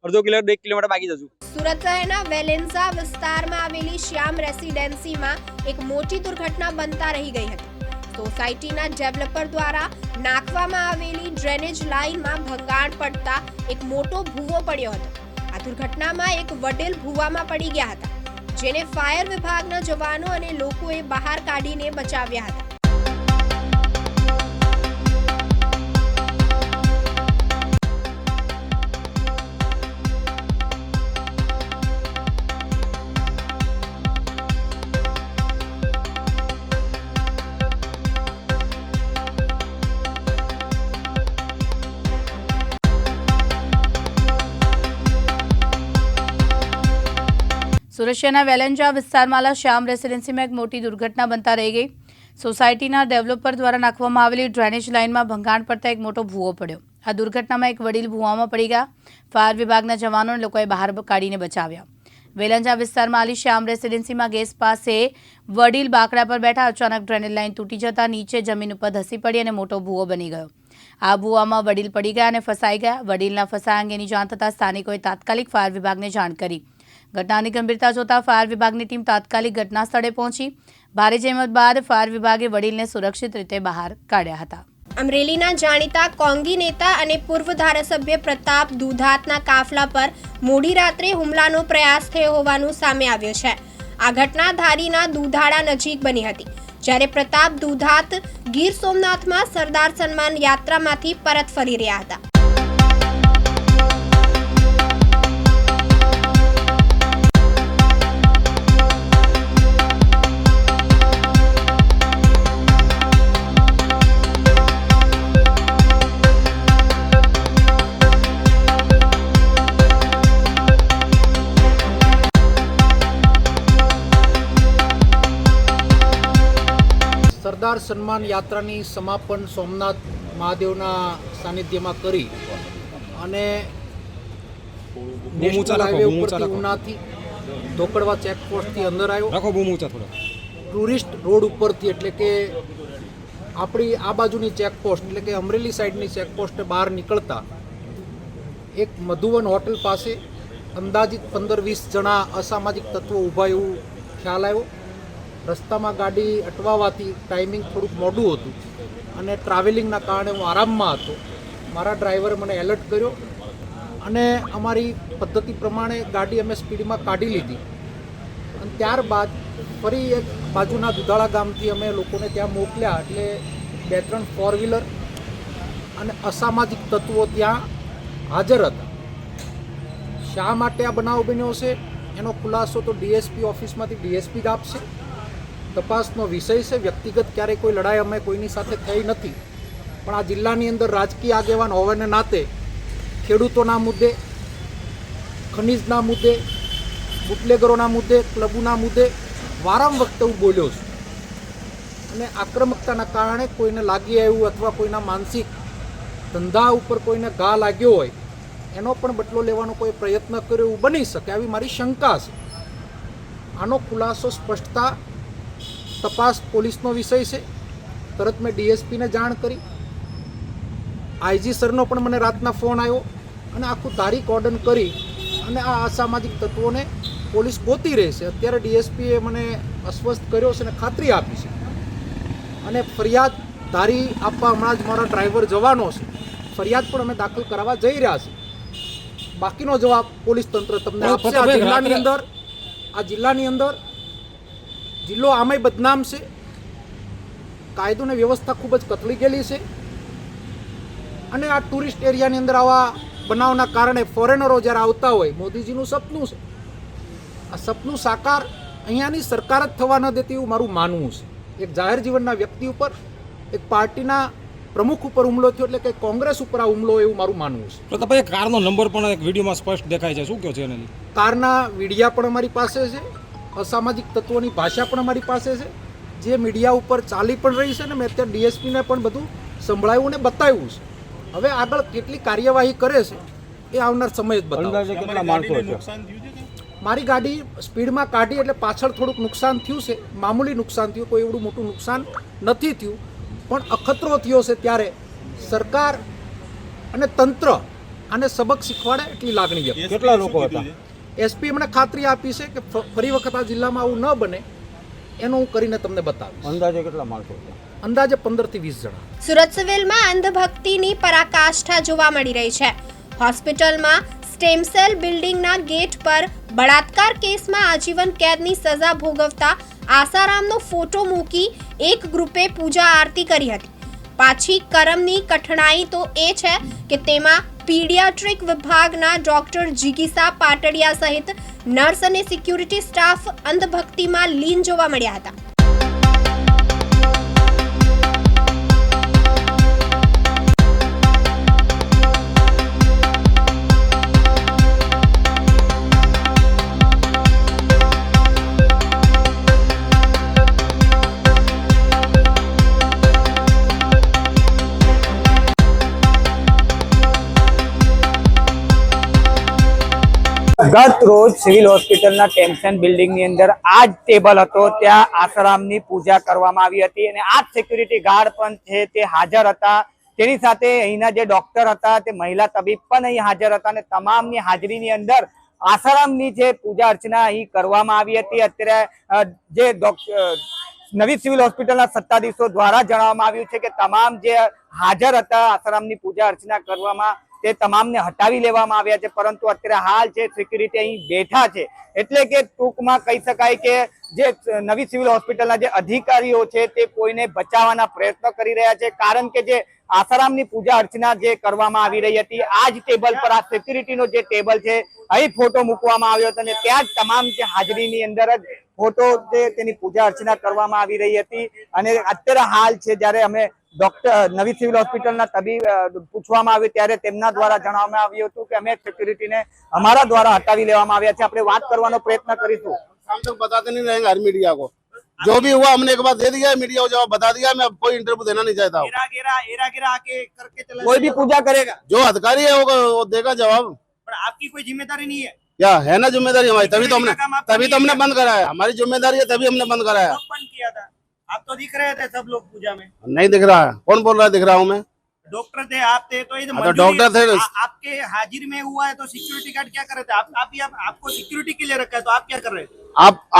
1 કિલોમીટર બાકી જશું. સુરત શહેરના વેલેન્સા વિસ્તારમાં આવેલી શ્યામ રેસિડેન્સીમાં એક મોટી દુર્ઘટના બનતા રહી ગઈ હતી. સોસાયટીના ડેવલપર દ્વારા નાખવામાં આવેલી ડ્રેનેજ લાઇનમાં ભંગાણ પડતા એક મોટો ભૂવો પડ્યો હતો. આ દુર્ઘટનામાં એક વડીલ ભૂવામાં પડી ગયા હતા, જેને ફાયર વિભાગના જવાનો અને લોકોએ બહાર કાઢીને બચાવ્યા હતા. સુરત શહેરના વેલેન્જા વિસ્તારમાં શ્યામ રેસિડેન્સીમાં એક મોટી દુર્ઘટના બનતા રહી ગઈ. સોસાયટીના ડેવલપર દ્વારા નાખવામાં આવેલી ડ્રેનેજ લાઇનમાં ભંગાણ પડતા એક મોટો ભૂવો પડ્યો. આ દુર્ઘટનામાં એક વડીલ ભૂવામાં પડી ગયા. ફાયર વિભાગના જવાનોને લોકોએ બહાર કાઢીને બચાવ્યા. વેલેન્જા વિસ્તારમાં આવેલી શ્યામ રેસિડેન્સીમાં ગેસ પાસે વડીલ બાકડા પર બેઠા. અચાનક ડ્રેનેજ લાઇન તૂટી જતા નીચે જમીન ઉપર ધસી પડી અને મોટો ભૂવો બની ગયો. આ ભૂવામાં વડીલ પડી ગયા અને ફસાઈ ગયા. વડીલના ફસાયા અંગેની જાણ થતાં સ્થાનિકોએ તાત્કાલિક ફાયર વિભાગને જાણ કરી. ઘટનાની ગંભીરતા જોતા ફાયર વિભાગની ટીમ તાત્કાલિક ઘટના સ્થળે પહોંચી. ભારે જહેમત બાદ ફાયર વિભાગે વડીલને સુરક્ષિત રીતે બહાર કાઢ્યા હતા. અમરેલીના જાણીતા કોંગી નેતા અને પૂર્વ ધારાસભ્ય પ્રતાપ દુધાતના કાફલા પર મોડી રાત્રે હુમલાનો પ્રયાસ થયો હોવાનું સામે આવ્યું છે. આ ઘટના ધારીના દુધાળા નજીક બની હતી, જ્યારે પ્રતાપ દુધાત ગીર સોમનાથમાં સરદાર સન્માન યાત્રામાંથી પરત ફરી રહ્યા હતા. સરદાર સન્માન યાત્રાની સમાપન સોમનાથ મહાદેવના સાનિધ્યમાં કરી અને નેશનલ હાઈવે ઉપરથી ઉનાથી ધોકડવા ચેકપોસ્ટથી અંદર આવ્યો. ટુરિસ્ટ રોડ ઉપરથી, એટલે કે આપણી આ બાજુની ચેકપોસ્ટ એટલે કે અમરેલી સાઈડની ચેકપોસ્ટે બહાર નીકળતા એક મધુવન હોટલ પાસે અંદાજિત 15-20 જણા અસામાજિક તત્વો ઊભા એવું ખ્યાલ આવ્યો. રસ્તામાં ગાડી અટવાવાથી ટાઈમિંગ થોડુંક મોડું હતું અને ટ્રાવેલિંગના કારણે હું આરામમાં હતો. મારા ડ્રાઈવરે મને એલર્ટ કર્યો અને અમારી પદ્ધતિ પ્રમાણે ગાડી અમે સ્પીડમાં કાઢી લીધી. અને ત્યારબાદ ફરી એક બાજુના દુધાળા ગામથી અમે લોકોને ત્યાં મોકલ્યા. એટલે 2-3 4 વ્હીલર અને અસામાજિક તત્વો ત્યાં હાજર હતા. શા માટે આ બનાવ બન્યો છે એનો ખુલાસો તો ડીએસપી ઓફિસમાંથી ડીએસપી જ આપશે. તપાસનો વિષય છે. વ્યક્તિગત ક્યારેય કોઈ લડાઈ અમે કોઈની સાથે થઈ નથી, પણ આ જિલ્લાની અંદર રાજકીય આગેવાન હોવાને નાતે ખેડૂતોના મુદ્દે, ખનીજના મુદ્દે, બુટલેગરોના મુદ્દે, ક્લબોના મુદ્દે વારંવાર વખતે હું બોલ્યો છું. અને આક્રમકતાના કારણે કોઈને લાગી આવ્યું અથવા કોઈના માનસિક ધંધા ઉપર કોઈને ઘા લાગ્યો હોય એનો પણ બદલો લેવાનો કોઈ પ્રયત્ન કર્યો એવું બની શકે, આવી મારી શંકા છે. આનો ખુલાસો સ્પષ્ટતા તપાસ પોલીસનો વિષય છે. તરત મેં ડીએસપીને જાણ કરી. આઈજી સરનો પણ મને રાતના ફોન આવ્યો અને આખું તારીખ ઓર્ડર કરી અને આ અસામાજિક તત્વોને પોલીસ ગોતી રહેશે. અત્યારે ડીએસપીએ મને અસ્વસ્થ કર્યો છે અને ખાતરી આપી છે અને ફરિયાદ ધારી આપવા હમણાં જ મારા ડ્રાઈવર જવાનો છે. ફરિયાદ પણ અમે દાખલ કરાવવા જઈ રહ્યા છીએ. બાકીનો જવાબ પોલીસ તંત્ર તમને આપશે. આ જિલ્લાની અંદર જિલ્લો આમાંય બદનામ છે. કાયદો અને વ્યવસ્થા ખૂબ જ કથળી ગયેલી છે અને આ ટુરિસ્ટ એરિયાની અંદર આવા બનાવના કારણે ફોરેનરો જ્યારે આવતા હોય, મોદીજીનું સપનું છે, આ સપનું સાકાર અહીંયાની સરકાર જ થવા ન દેતી એવું મારું માનવું છે. એક જાહેર જીવનના વ્યક્તિ ઉપર, એક પાર્ટીના પ્રમુખ ઉપર હુમલો થયો એટલે કે કોંગ્રેસ ઉપર આ હુમલો એવું મારું માનવું છે. તો પછી કારનો નંબર પણ એક વિડીયોમાં સ્પષ્ટ દેખાય છે, શું કહો છો એને? કારના વિડીયા પણ અમારી પાસે છે, અસામાજિક તત્વોની ભાષા પણ અમારી પાસે છે, જે મીડિયા ઉપર ચાલી પણ રહી છે ને મેં અત્યારે ડીએસપીને પણ બધું સંભળાવ્યું ને બતાવ્યું છે. હવે આગળ કેટલી કાર્યવાહી કરે છે એ આવનાર સમય જ બતાવશે. મારી ગાડી સ્પીડમાં કાઢી એટલે પાછળ થોડુંક નુકસાન થયું છે, મામૂલી નુકસાન થયું, કોઈ એવડું મોટું નુકસાન નથી થયું, પણ અખતરો થયો છે ત્યારે સરકાર અને તંત્ર આને સબક શીખવાડે એટલી લાગણી વ્યક્ત. કેટલા લોકો હતા? એસપી મને ખાતરી આપી છે કે ફરી વખત આ જિલ્લામાં આવું ન બને એનું હું કરીને તમને બતાવીશ. અંદાજે કેટલા માણસો હતા? અંદાજે 15 થી 20 જણા. સુરત સિવિલમાં અંધભક્તિની પરાકાષ્ઠા જોવા મળી રહી છે. હોસ્પિટલમાં સ્ટેમ સેલ બિલ્ડિંગના ગેટ પર બળાત્કાર કેસમાં આજીવન કેદની સજા ભોગવતા આસારામનો ફોટો મૂકી એક ગ્રુપે પૂજા આરતી કરી હતી. પાછી કરમની કઠણાઈ તો એ છે કે તેમાં પીડિયાટ્રિક વિભાગના ડોક્ટર જિગીસા પાટડિયા સહિત નર્સ અને સિક્યુરિટી સ્ટાફ અંધભક્તિમાં લીન જોવા મળ્યા હતા. ગત રોજ સિવિલ હોસ્પિટલના ટેમ્પસન બિલ્ડિંગની અંદર આ જ ટેબલ હતો, ત્યાં આસારામની પૂજા કરવામાં આવી હતી અને આ જ સિક્યુરિટી ગાર્ડ પણ છે તે હાજર હતા. તેની સાથે અહીંના જે ડોક્ટર હતા, તે મહિલા તબીબ પણ અહીં હાજર હતા અને તમામની હાજરીની અંદર આસારામની જે પૂજા અર્ચના અહીં કરવામાં આવી હતી. અત્યારે જે નવી સિવિલ હોસ્પિટલના સત્તાધીશો દ્વારા જણાવવામાં આવ્યું છે કે તમામ જે હાજર હતા આસારામની પૂજા અર્ચના કરવામાં તે તમામને હટાવી લેવામાં આવ્યા છે, પરંતુ અત્યારે હાલ છે સિક્યુરિટી અહીં બેઠા છે. એટલે કે ટૂંકમાં કહી શકાય કે જે નવી સિવિલ હોસ્પિટલના જે અધિકારીઓ છે તે કોઈને બચાવવાના પ્રયત્ન કરી રહ્યા છે, કારણ કે જે આસારામની પૂજા અર્ચના જે કરવામાં આવી રહી હતી આ જ ટેબલ પર આ સિક્યુરિટીનો જે ટેબલ છે અહીં ફોટો મૂકવામાં આવ્યો હતો અને ત્યાં જ તમામ જે હાજરીની અંદર જ ફોટો જે તેની પૂજા અર્ચના કરવામાં આવી રહી હતી. અને અત્યારે હાલ છે જ્યારે અમે ડોક્ટર નવી સિવિલ હોસ્પિટલના તબીબ પૂછવામાં આવ્યું ત્યારે તેમના દ્વારા જણાવવામાં આવ્યું હતું કે અમે સિક્યુરિટીને અમારા દ્વારા હટાવી લેવામાં આવ્યા છે. આપણે વાત કરવાનો પ્રયત્ન કરીશું. हम तक बताते नहीं रहेंगे हर मीडिया को, जो भी हुआ हमने एक बार दे दिया है, मीडिया को जवाब बता दिया. मैं अब कोई इंटरव्यू देना नहीं चाहता हूँ. कोई भी पूजा करेगा, जो अधिकारी है वो देगा जवाब. पर आपकी कोई जिम्मेदारी नहीं है क्या है ना जिम्मेदारी हमारी, तभी तो हमने बंद कराया. हमारी जिम्मेदारी है तभी हमने बंद कराया. बंद किया था. आप तो दिख रहे थे सब लोग पूजा में. नहीं दिख रहा है. कौन बोल रहा है दिख रहा हूँ मैं? डॉक्टर थे, आप थे, तो ये तो डॉक्टर थे. आपके हाजिर में हुआ है तो सिक्योरिटी गार्ड क्या कर रहे थे? आपको सिक्योरिटी के लिए रखा है तो आप क्या कर रहे थे?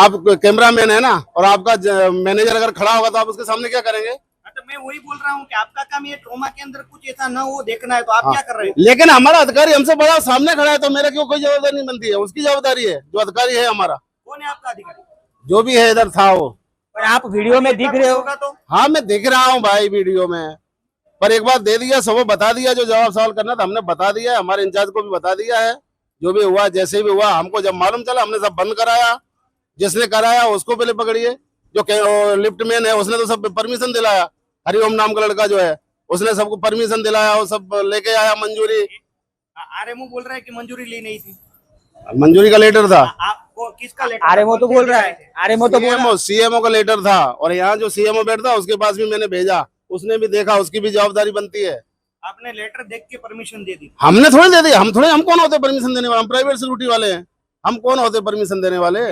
आप कैमरा मैन है ना, और आपका मैनेजर अगर खड़ा होगा तो आप उसके सामने क्या करेंगे? तो मैं वही बोल रहा हूँ कि आपका काम ये ट्रोमा के अंदर कुछ ऐसा न हो देखना है, तो आप क्या कर रहे हैं? लेकिन हमारा अधिकारी हमसे बड़ा सामने खड़ा है तो मेरा क्यों कोई जवाबदारी नहीं बनती है? उसकी जवाबदारी है, जो अधिकारी है हमारा. कौन है आपका अधिकारी? जो भी है इधर था वो. पर आप वीडियो में दिख रहे होगा तो? हाँ मैं दिख रहा हूँ भाई वीडियो में, पर एक बार दे दिया, सबको बता दिया, जो जवाब सवाल करना था हमने बता दिया है. हमारे इंचार्ज को भी बता दिया है. जो भी हुआ जैसे भी हुआ, हमको जब मालूम चला हमने सब बंद कराया. जिसने कराया उसको पहले पकड़िए, जो लिफ्ट मैन है उसने तो सब परमिशन दिलाया, हरिओम नाम का लड़का जो है उसने सबको परमिशन दिलाया और सब लेके आया मंजूरी। आरएमओ बोल रहा है कि मंजूरी ली नहीं थी। मंजूरी का लेटर था, आपको किसका लेटर? आरएमओ तो बोल रहा है, आरएमओ तो बोल रहा है सीएमओ का लेटर था। और यहाँ जो सीएमओ बैठता उसके पास भी मैंने भेजा, उसने भी देखा, उसकी भी जवाबदारी बनती है। आपने लेटर देख के परमिशन दे दी? हमने थोड़ी दे दी, हम कौन होते परमिशन देने वाले? हम प्राइवेट सिक्योरिटी वाले हैं, हम कौन होते परमिशन देने वाले?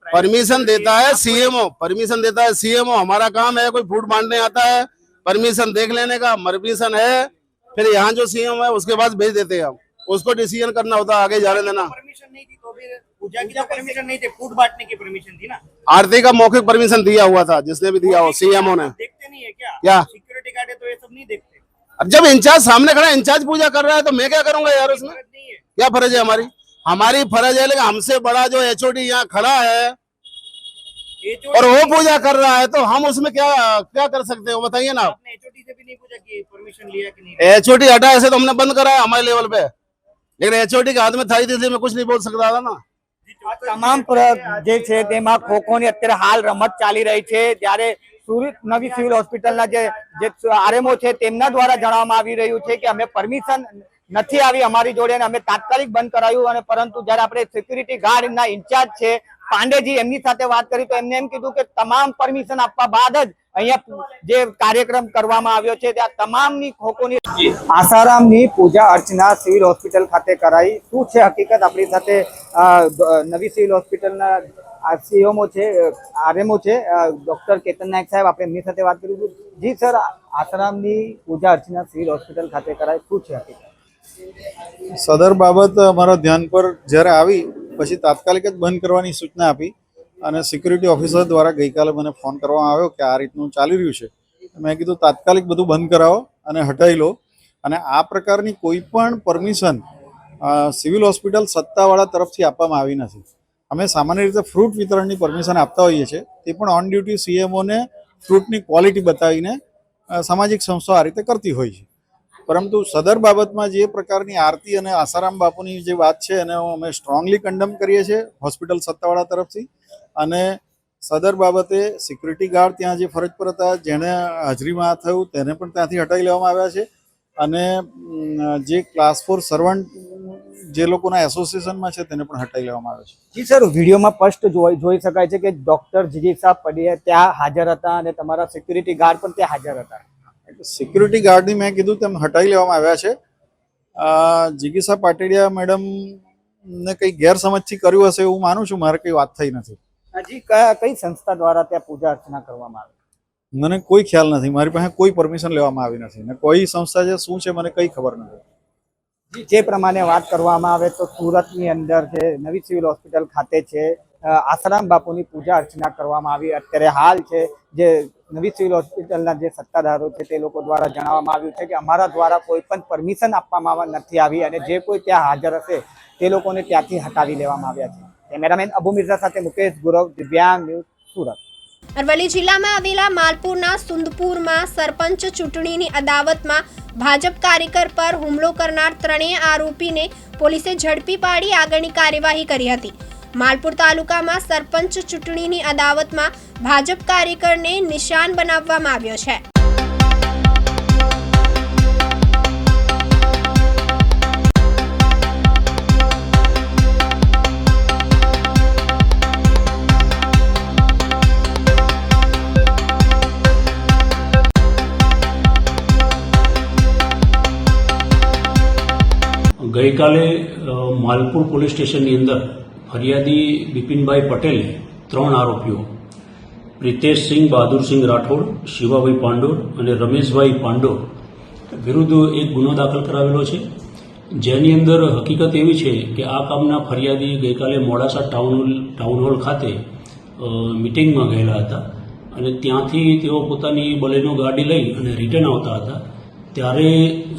परमिशन देता है सीएमओ, परमिशन देता है सीएमओ। हमारा काम है कोई फूड बांटने आता है परमिशन देख लेने का, परमिशन है, फिर यहाँ जो सीएम है उसके पास भेज देते हैं हम, उसको डिसीजन करना होता है आगे जाने देना। परमिशन नहीं थी तो फिर पूजा की परमिशन नहीं थी, फूड बांटने की परमिशन थी ना? आरती का मौखिक परमिशन दिया हुआ था, जिसने भी दिया हो सीएमओ ने। देखते नहीं है क्या सिक्योरिटी गार्ड है तो ये सब नहीं देखते? अब जब इंचार्ज सामने खड़ा, इंचार्ज पूजा कर रहा है तो मैं क्या करूंगा यार? उसमें क्या फर्ज है? हमारी फर्ज है, लेकिन हमसे बड़ा जो एचओडी यहाँ खड़ा है और वो पूजा कर रहा है तो हम उसमें क्या कर सकते हो बताइए ना? आपने एचओडी से भी नहीं पूछा कि परमिशन लिया कि नहीं? एचओडी हटा ऐसे तो हमने बंद करा है हमारे लेवल पे, लेकिन एचओडी के हाथ में था इसलिए मैं कुछ नहीं बोल सकता था ना। તમામ જે છે તેમાં ખોખોની અત્યારે હાલ રમત ચાલી રહી છે, ત્યારે સુરત નવી સિવિલ હોસ્પિટલના જે આરએમઓ છે તેમના દ્વારા જણાવવામાં આવી રહ્યું છે કે અમે પરમિશન નથી આવી અમારી જોડે અને અમે તાત્કાલિક બંધ કરાયું, અને પરંતુ જ્યારે આપણે સિક્યુરિટી ગાર્ડના ઇન્ચાર્જ છે પાંડેજી એમની સાથે વાત કરી તો એમને એમ કીધું કે તમામ પરમિશન આપવા બાદ જ અહીંયા જે કાર્યક્રમ કરવામાં આવ્યો છે ત્યાં તમામની ખોખોની આસારામની પૂજા અર્ચના સિવિલ હોસ્પિટલ ખાતે કરાઈ। શું છે હકીકત? આપણી સાથે નવી સિવિલ હોસ્પિટલના सीएमओ છે, આરએમઓ છે ડોક્ટર કેતન નાયક સાહેબ, આપણે એમની સાથે વાત કરીશું। જી સર, આસારામની પૂજા અર્ચના સિવિલ હોસ્પિટલ ખાતે કરાઈ, શું છે હકીકત? સદર બાબત અમારા ધ્યાન પર જ્યારે આવી પછી તાત્કાલિક જ બંધ કરવાની સૂચના આપી અને સિક્યુરિટી ઓફિસર દ્વારા ગઈકાલે મને ફોન કરવામાં આવ્યો કે આ રીતનું ચાલી રહ્યું છે। મેં કીધું તાત્કાલિક બધું બંધ કરાવો અને હટાવી લો, અને આ પ્રકારની કોઈ પણ પરમિશન સિવિલ હોસ્પિટલ સત્તાવાળા તરફથી આપવામાં આવી નથી। અમે સામાન્ય રીતે ફ્રૂટ વિતરણની પરમિશન આપતા હોઈએ છીએ, તે પણ ઓન ડ્યુટી સીએમઓને ફ્રૂટની ક્વોલિટી બતાવીને સામાજિક સંસ્થાઓ આ રીતે કરતી હોય છે। પરંતુ સદર બાબતમાં જે પ્રકારની આરતી અને આસારામ બાપુની જે વાત છે એને અમે સ્ટ્રોંગલી કન્ડમ કરીએ છીએ હોસ્પિટલ સત્તાવાળા તરફથી, અને સદર બાબતે સિક્યુરિટી ગાર્ડ ત્યાં જે ફરજ પર હતા જેણે હાજરીમાં આ થયું તેને પણ ત્યાંથી હટાવી લેવામાં આવ્યા છે, અને જે ક્લાસ 4 સર્વન્ટ જે લોકોના એસોસિએશનમાં છે તેને પણ હટાવી લેવામાં આવ્યા છે। જી સર, વિડીયોમાં સ્પષ્ટ જોઈ શકાય છે કે ડોક્ટર જીગીસા પડિયા ત્યાં હાજર હતા અને તમારા સિક્યુરિટી ગાર્ડ પણ ત્યાં હાજર હતા। સિક્યુરિટી ગાર્ડની મેં કીધું તેમ હટાવી લેવામાં આવ્યા છે। જીગીસા પાટેડિયા મેડમને કંઈ ગેરસમજથી કર્યું હશે એવું માનું છું, મારે કંઈ વાત થઈ નથી। હજી કઈ સંસ્થા દ્વારા ત્યાં પૂજા અર્ચના કરવામાં આવી? મને કોઈ ખ્યાલ નથી, મારી પાસે કોઈ પરમિશન લેવામાં આવી નથી ને કોઈ સંસ્થા છે શું છે મને કંઈ ખબર નથી। જે પ્રમાણે વાત કરવામાં આવે તો સુરતની અંદર જે નવી સિવિલ હોસ્પિટલ ખાતે છે આસારામ બાપુની પૂજા અર્ચના કરવામાં આવી। અત્યારે હાલ છે જે નવી સિવિલ હોસ્પિટલના જે સત્તાધારો છે તે લોકો દ્વારા જણાવવામાં આવ્યું છે કે અમારા દ્વારા કોઈ પણ પરમિશન આપવામાં નથી આવી અને જે કોઈ ત્યાં હાજર હશે તે લોકોને ત્યાંથી હટાવી લેવામાં આવ્યા છે। કેમેરામેન અબુ મિર્ઝા સાથે મુકેશ ગુરવ, દિવ્યાંગ ન્યૂઝ, સુરત। અરવલ્લી જિલ્લામાં આવેલા માલપુરના સુંદપુરમાં સરપંચ ચૂંટણીની અદાવતમાં ભાજપ કાર્યકર પર હુમલો કરનાર ત્રણેય આરોપીને પોલીસે ઝડપી પાડી આગળની કાર્યવાહી કરી હતી। માલપુર તાલુકામાં સરપંચ ચૂંટણીની અદાવતમાં ભાજપ કાર્યકરને નિશાન બનાવવામાં આવ્યો છે। ગઈકાલે માલપુર પોલીસ સ્ટેશનની અંદર ફરિયાદી બિપિનભાઈ પટેલે 3 આરોપીઓ પ્રિતેશસિંહ બહાદુરસિંહ રાઠોડ, શિવાભાઈ પાંડોર અને રમેશભાઈ પાંડોર વિરુદ્ધ એક ગુનો દાખલ કરાવેલો છે, જેની અંદર હકીકત એવી છે કે આ કામના ફરિયાદી ગઈકાલે મોડાસા ટાઉન હોલ ખાતે મિટિંગમાં ગયેલા હતા અને ત્યાંથી તેઓ પોતાની બલેનો ગાડી લઈ અને રિટર્ન આવતા હતા ત્યારે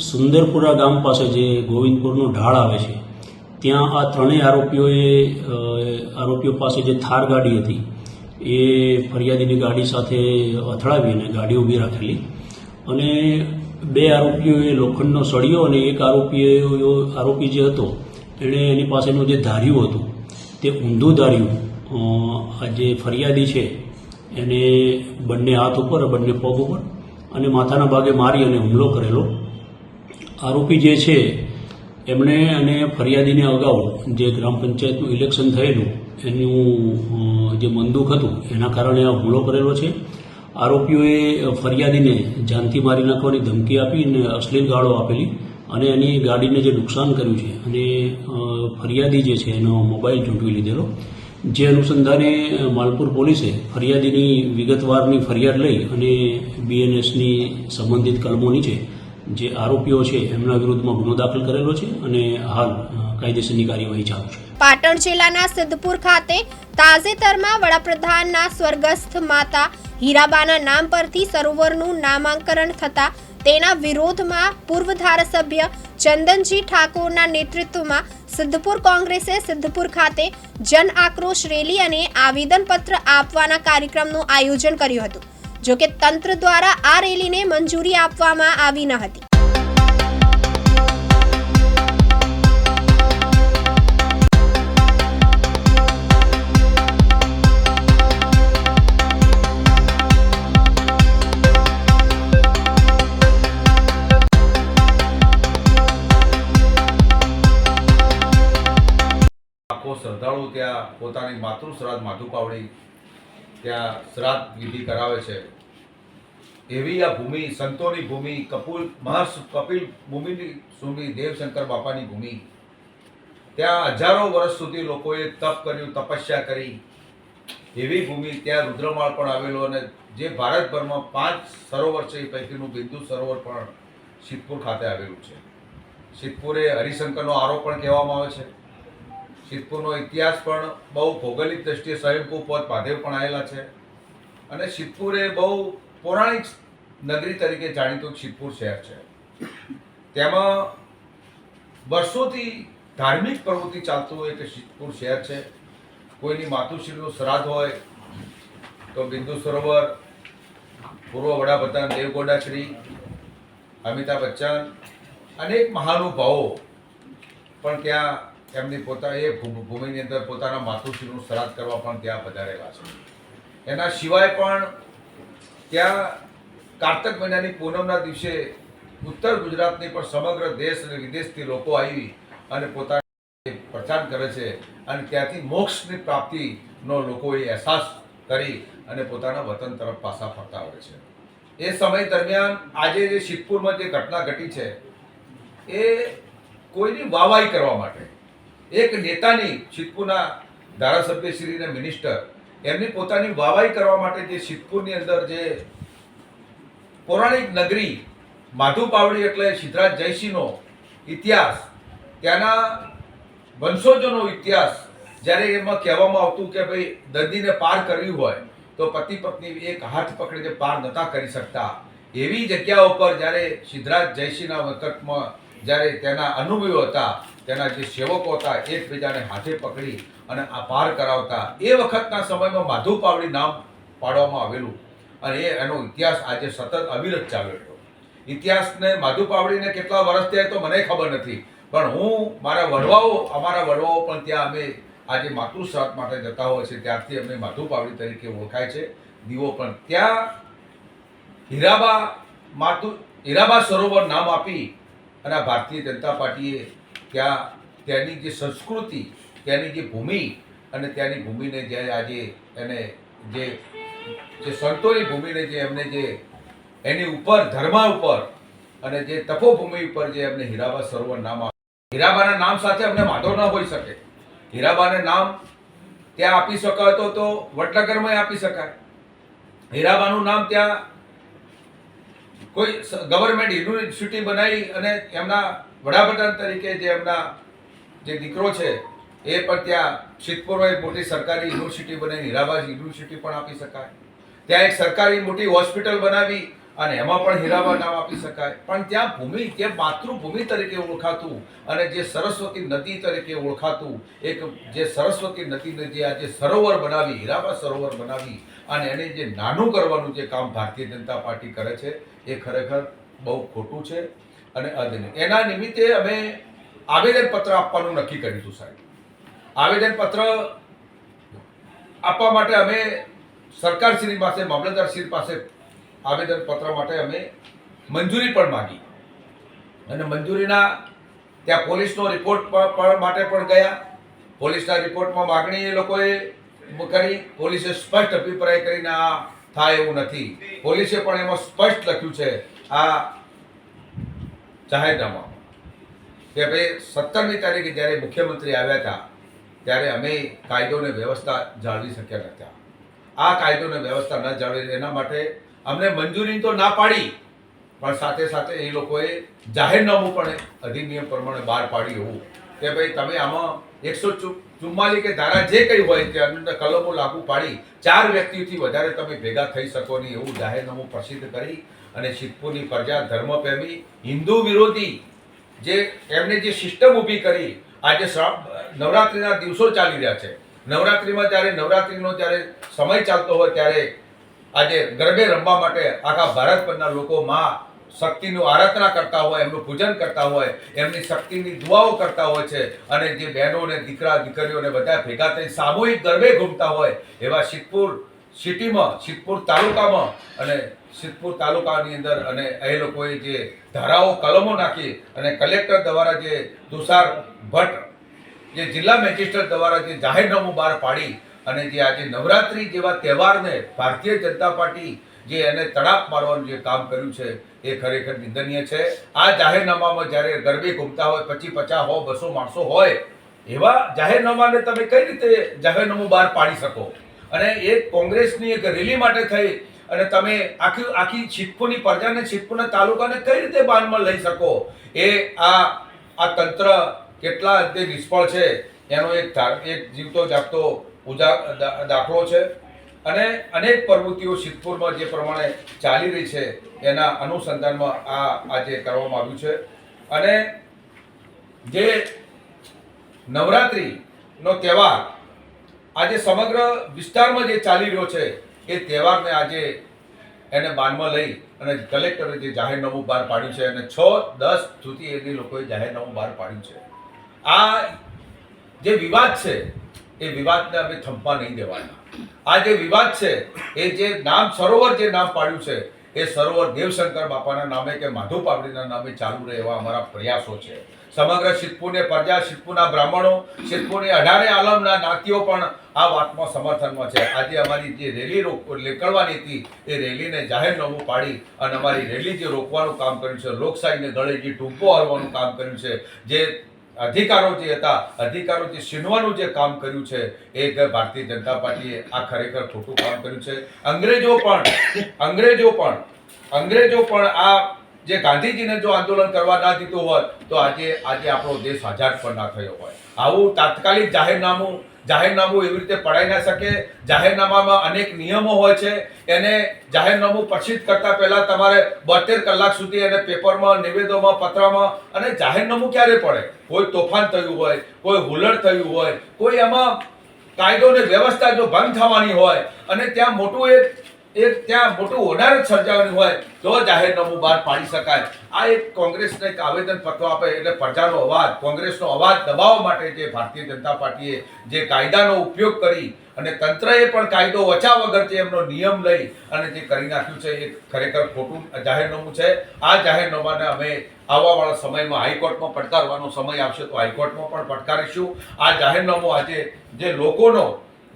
સુંદરપુરા ગામ પાસે જે ગોવિંદપુરનો ઢાળ આવે છે ત્યાં આ ત્રણેય આરોપીઓ પાસે જે થાર ગાડી હતી એ ફરિયાદીની ગાડી સાથે અથડાવી અને ગાડી ઊભી રાખેલી અને 2 આરોપીઓએ લોખંડનો સળિયો અને એક આરોપી જે હતો એણે એની પાસેનું જે ધાર્યું હતું તે ઊંધું ધાર્યું આ જે ફરિયાદી છે એને બંને હાથ ઉપર, બંને પગ ઉપર અને માથાના ભાગે મારી અને હુમલો કરેલો. આરોપી જે છે એમણે અને ફરિયાદીને અગાઉ જે ગ્રામ પંચાયતનું ઇલેક્શન થયેલું એનું જે બંદૂક હતું એના કારણે આ હુમલો કરેલો છે. આરોપીઓએ ફરિયાદીને જાનથી મારી નાખવાની ધમકી આપી અને અશ્લીલ ગાળો આપેલી અને એની ગાડીને જે નુકસાન કર્યું છે અને ફરિયાદી જે છે એનો મોબાઈલ ઝૂંટવી લીધેલો. જે અનુસંધાને માલપુર પોલીસે ફરિયાદીની વિગતવારની ફરિયાદ લઈ અને BNSની સંબંધિત કલમો નીચે જે આરોપીઓ છે એમના વિરુદ્ધમાં ગુનો દાખલ કરેલો છે અને હાલ કાયદેસરની કાર્યવાહી ચાલુ છે. પાટણ જિલ્લાના સિદ્ધપુર ખાતે તાજેતરમાં વડાપ્રધાનના સ્વર્ગસ્થ માતા હીરાબાના નામ પરથી સરોવરનું નામાંકન થતા તેના વિરોધમાં પૂર્વ ધારાસભ્ય ચંદનજી ઠાકોરના નેતૃત્વમાં સિદ્ધપુર કોંગ્રેસે સિદ્ધપુર ખાતે જન આક્રોશ રેલી અને આવેદનપત્ર આપવાના કાર્યક્રમનું આયોજન કર્યું હતું. જોકે તંત્ર દ્વારા આ રેલીને મંજૂરી આપવામાં આવી ન હતી. શ્રદ્ધાળુ ત્યાં પોતાની માતૃ શ્રાદ્ધ માધુપાવડી ત્યાં શ્રાદ્ધ વિધિ કરાવે છે. એવી આ ભૂમિ, સંતોની ભૂમિ, કપિલ ભૂમિની ભૂમિ, દેવશંકર બાપાની ભૂમિ, ત્યાં હજારો વર્ષ સુધી લોકોએ તપ કર્યું, તપસ્યા કરી. એવી ભૂમિ, ત્યાં રુદ્રમાળ પણ આવેલો અને જે ભારતભરમાં 5 સરોવર છે એ પૈકીનું બિંદુ સરોવર પણ સિદ્ધપુર ખાતે આવેલું છે. સિદ્ધપુર એ હરિશંકરનો આરો પણ કહેવામાં આવે છે. સિદ્ધપુરનો ઇતિહાસ પણ બહુ ભૌગોલિક દ્રષ્ટિએ સ્વયંભૂ પોત મહાદેવ પણ આવેલા છે અને સિદ્ધપુર એ બહુ પૌરાણિક નગરી તરીકે જાણીતું સિદ્ધપુર શહેર છે. તેમાં વર્ષોથી ધાર્મિક પ્રવૃત્તિ ચાલતું હોય કે સિદ્ધપુર શહેર છે. કોઈની માતુશ્રીનું શ્રાદ્ધ હોય તો બિંદુ સરોવર, પૂર્વ વડાપ્રધાન દેવગૌડાશ્રી, અમિતાભ બચ્ચન, અનેક મહાનુભાવો પણ ત્યાં એમની ભૂમિની અંદર પોતાના માતુશ્રીનું શ્રાદ્ધ કરવા પણ ત્યાં પધારેલા છે. એના સિવાય પણ ત્યાં કારતક મહિનાની પૂનમના દિવસે ઉત્તર ગુજરાતની પણ સમગ્ર દેશ અને વિદેશથી લોકો આવી અને પોતાનો પ્રચાર કરે છે અને ત્યાંથી મોક્ષની પ્રાપ્તિનો લોકોએ અહેસાસ કરી અને પોતાના વતન તરફ પાછા ફરતા હોય છે. એ સમય દરમિયાન આજે જે સિદ્ધપુરમાં જે ઘટના ઘટી છે એ કોઈની વાહવાહી કરવા માટે એક નેતાની, સિદ્ધપુરના ધારાસભ્યશ્રી અને મિનિસ્ટર એમની પોતાની વાહવાહી કરવા માટે જે સિદ્ધપુરની અંદર જે પૌરાણિક નગરી માધુપાવડી એટલે સિદ્ધરાજ જયસિંહનો ઇતિહાસ, ત્યાંના વંશોજોનો ઇતિહાસ, જ્યારે એમાં કહેવામાં આવતું કે ભાઈ દર્દીને પાર કરવી હોય તો પતિ પત્ની એક હાથ પકડીને પાર નહોતા કરી શકતા. એવી જગ્યા ઉપર જ્યારે સિદ્ધરાજ જયસિંહના વખતમાં જ્યારે તેના અનુભવીઓ હતા, તેના જે સેવકો હતા, એકબીજાને હાથે પકડી અને આ પાર કરાવતા. એ વખતના સમયમાં માધુપાવડી નામ પાડવામાં આવેલું અને એનો ઇતિહાસ આજે સતત અવિરત ચાલ્યો. ઇતિહાસને માધુપાવડીને કેટલા વર્ષ થયા તો મને ખબર નથી, પણ અમારા વડવાઓ પણ ત્યાં અમે આજે માતૃશ્રાદ્ધ માટે જતા હોય છે ત્યારથી અમને માધુપાવડી તરીકે ઓળખાય છે. દીવો પણ ત્યાં હીરાબા સરોવર નામ આપી અને ભારતીય જનતા પાર્ટીએ ત્યાંની જે સંસ્કૃતિ, ત્યાંની જે ભૂમિ અને ત્યાંની ભૂમિને જે આજે એને જે સંતોની ભૂમિને જે એમને જે એની ઉપર ધર્મા ઉપર અને જે તપોભૂમિ ઉપર જે એમને હીરાબા સરોવર નામ આપ્યું. હીરાબાના નામ સાથે અમને વાંધો ન હોઈ શકે. હીરાબાને નામ ત્યાં આપી શકાય તો વડનગરમાં આપી શકાય. હીરાબાનું નામ ત્યાં કોઈ ગવર્મેન્ટ યુનિવર્સિટી બનાવી અને એમના વડાપ્રધાન તરીકે જે એમના જે દીકરો છે એ પણ ત્યાં સિદ્ધપુરમાં એક મોટી સરકારી યુનિવર્સિટી બનાવી હીરાબા યુનિવર્સિટી પણ આપી શકાય. ત્યાં એક સરકારી મોટી હોસ્પિટલ બનાવી અને એમાં પણ હીરાબા નામ આપી શકાય. પણ ત્યાં ભૂમિ, જે માતૃભૂમિ તરીકે ઓળખાતું અને જે સરસ્વતી નદી તરીકે ઓળખાતું એક જે સરસ્વતી નદીને જે આજે સરોવર બનાવી, હીરાબા સરોવર બનાવી અને એને જે નાનું કરવાનું જે કામ ભારતીય જનતા પાર્ટી કરે છે એ ખરેખર બહુ ખોટું છે અને અદનીય. એના નિમિત્તે અમે આવેદનપત્ર આપવાનું નક્કી કરીશું સાહેબ. આવેદનપત્ર આપવા માટે અમે સરકારશ્રી પાસે, મામલતદારશ્રી પાસે આવેદનપત્ર માટે અમે મંજૂરી પણ માંગી અને મંજૂરીના ત્યાં પોલીસનો રિપોર્ટ માટે પણ ગયા. પોલીસના રિપોર્ટમાં માગણી એ લોકોએ કરી. પોલીસે સ્પષ્ટ અભિપ્રાય કરીને આ થાય એવું નથી. પોલીસે પણ એમાં સ્પષ્ટ લખ્યું છે આ જાહેરનામામાં કે ભાઈ 17મી તારીખે જ્યારે મુખ્યમંત્રી આવ્યા હતા ત્યારે અમે કાયદો અને વ્યવસ્થા જાળવી શક્યા નહોતા. આ કાયદો અને વ્યવસ્થા ન જાળવી એના માટે અમને મંજૂરી તો ના પાડી, પણ સાથે સાથે એ લોકોએ જાહેરનામું પણ અધિનિયમ પ્રમાણે બહાર પાડ્યું એવું કે ભાઈ તમે આમાં 144 કે ધારા જે કંઈ હોય તે અંદર કલમો લાગુ પાડી 4 વ્યક્તિઓથી વધારે તમે ભેગા થઈ શકો નહીં એવું જાહેરનામું પ્રસિદ્ધ કરી અને સિદ્ધપુરની પ્રજા ધર્મપ્રેમી હિન્દુ વિરોધી જે એમને જે સિસ્ટમ ઊભી કરી આજે નવરાત્રિના દિવસો ચાલી રહ્યા છે. નવરાત્રિમાં નવરાત્રિનો જ્યારે સમય ચાલતો હોય ત્યારે આજે ગરબે રમવા માટે આખા ભારત પરના લોકો માં શક્તિનું આરાધના કરતા હોય, એમનું પૂજન કરતા હોય, એમની શક્તિની દુઆઓ કરતા હોય છે અને જે બહેનો ને દીકરા દીકરીઓને બધા ભેગા થઈ સામૂહિક ગરબે ઘૂમતા હોય એવા સિદ્ધપુર સિટીમાં, સિદ્ધપુર તાલુકામાં અને સિદ્ધપુર તાલુકાની અંદર અને એ લોકોએ જે ધારાઓ કલમો નાખી અને કલેક્ટર દ્વારા જે તુષાર ભટ્ટ જે જિલ્લા મેજિસ્ટ્રેટ દ્વારા જે જાહેરનામું બહાર પાડી અને જે આજે નવરાત્રિ જેવા તહેવારને ભારતીય જનતા પાર્ટી જે એને તડાપ મારવાનું જે કામ કર્યું છે એ ખરેખર નિંદનીય છે. આ જાહેરનામામાં જ્યારે ગરબે ઘૂમતા હોય 50, 100, 200 માણસો હોય એવા જાહેરનામાને તમે કઈ રીતે જાહેરનામું બહાર પાડી શકો? અને એક કોંગ્રેસની એક રેલી માટે થઈ અને તમે આખી સિદ્ધપુરની પ્રજાને, સિદ્ધપુરના તાલુકાને કઈ રીતે બાનમાં લઈ શકો? એ આ તંત્ર કેટલા અંતે નિષ્ફળ છે એનો એક જીવતો જાગતો દાખલો છે. અને અનેક પ્રવૃત્તિઓ સિદ્ધપુરમાં જે પ્રમાણે ચાલી રહી છે એના અનુસંધાનમાં આજે કરવામાં આવ્યું છે. અને જે નવરાત્રિનો તહેવાર આજે સમગ્ર વિસ્તારમાં જે ચાલી રહ્યો છે એ તહેવારને આજે એને બાનમાં લઈ અને કલેક્ટરે જે જાહેરનામું બહાર પાડ્યું છે અને 6-10 સુધી એની લોકોએ જાહેરનામું બહાર પાડ્યું છે. આ જે વિવાદ છે એ વિવાદને અમે થંભવા નહીં દેવાના. આ જે વિવાદ છે એ જે નામ સરોવર જે નામ પાડ્યું છે એ સરોવર દેવશંકર બાપાના નામે કે માધુ પાવડીના નામે ચાલુ રહે એવા અમારા પ્રયાસો છે. સમગ્ર સિદ્ધપુરની પ્રજા, સિદ્ધપુરના બ્રાહ્મણો, સિદ્ધપુરની 18 આલમના જ્ઞાતિઓ પણ આ વાતમાં સમર્થનમાં છે. આજે અમારી જે રેલી નીકળવાની હતી એ રેલીને જાહેરનામું પાડી અને અમારી રેલી જે રોકવાનું કામ કર્યું છે, લોકશાહીને ગળે જે ટૂંપો હારવાનું કામ કર્યું છે, જે અધિકારો જે હતા અધિકારો જે છીનવાનું જે કામ કર્યું છે એ ભારતીય જનતા પાર્ટીએ આ ખરેખર ખોટું કામ કર્યું છે. અંગ્રેજો પણ આ જે ગાંધીજીને જો આંદોલન કરવા ના દીધું હોત તો આજે આપણો દેશ આઝાદ પણ ના થયો હોય. આવું તાત્કાલિક જાહેરનામું એવી રીતે પડાઈ ના શકે. જાહેરનામામાં અનેક નિયમો હોય છે. એને જાહેરનામું પ્રસિદ્ધ કરતા પહેલા તમારે 72 કલાક સુધી એને પેપરમાં, નિવેદોમાં, પત્રમાં અને જાહેરનામું ક્યારે પડે? કોઈ તોફાન થયું હોય, કોઈ હુલ્લડ થયું હોય, કોઈ એમાં કાયદો અને વ્યવસ્થા જો ભંગ થવાની હોય અને ત્યાં મોટું હોનારત સર્જાવાની હોય તો જાહેરનામું બહાર પાડી શકાય. આ એક કોંગ્રેસને એક આવેદનપત્ર આપે એટલે પ્રજાનો અવાજ, કોંગ્રેસનો અવાજ દબાવવા માટે જે ભારતીય જનતા પાર્ટીએ જે કાયદાનો ઉપયોગ કરી અને તંત્રએ પણ કાયદો વચા વગર જે એમનો નિયમ લઈ અને જે કરી નાખ્યું છે એ ખરેખર ખોટું જાહેરનામું છે. આ જાહેરનામાને અમે આવવાવાળા સમયમાં હાઈકોર્ટમાં પડકારવાનો સમય આવશે તો હાઈકોર્ટમાં પણ પડકારીશું. આ જાહેરનામું આજે જે લોકોનો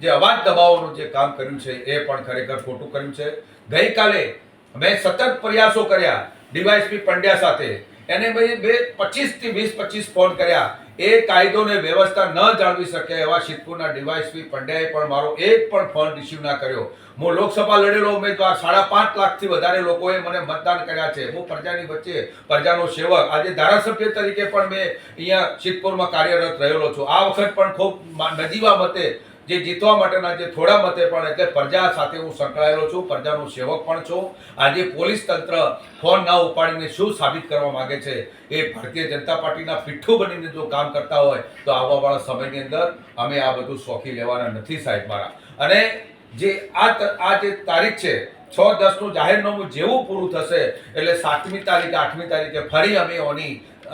જે અવાજ દબાવવાનું જે કામ કર્યું છે એ પણ ખરેખર ખોટું કર્યું છે. ગઈકાલે મેં સતત પ્રયાસો કર્યા ડીવાયએસપી પંડ્યા સાથે, એને 25 ફોન કર્યા. એ કાયદોને વ્યવસ્થા ન જાળવી શકે એવા સિદ્ધપુરના ડીવાયએસપી પંડ્યાએ પણ મારો એક પણ ફોન રિસીવ ના કર્યો. હું લોકસભા લડેલો ઉમેદવાર, 5.5 લાખથી વધારે લોકોએ મને મતદાન કર્યા છે. હું પ્રજાની વચ્ચે પ્રજાનો સેવક. આજે ધારાસભ્ય તરીકે પણ મેં અહીંયા સિદ્ધપુરમાં કાર્યરત રહેલો છું. આ વખત પણ ખૂબ નજીવા મતે જે જીતવા માટેના જે થોડા મતે પણ એટલે પ્રજા સાથે હું સંકળાયેલો છું, પ્રજાનો સેવક પણ છું. આજે પોલીસ તંત્ર ફોન ના ઉપાડીને શું સાબિત કરવા માંગે છે? એ ભારતીય જનતા પાર્ટીના પીઠું બનીને જો કામ કરતા હોય તો આવવાવાળા સમયની અંદર અમે આ બધું શોખી લેવાના નથી સાહેબ મારા. અને જે આ જે તારીખ છે 6-10નું જાહેરનામું જેવું પૂરું થશે એટલે 7મી તારીખે 8મી તારીખે ફરી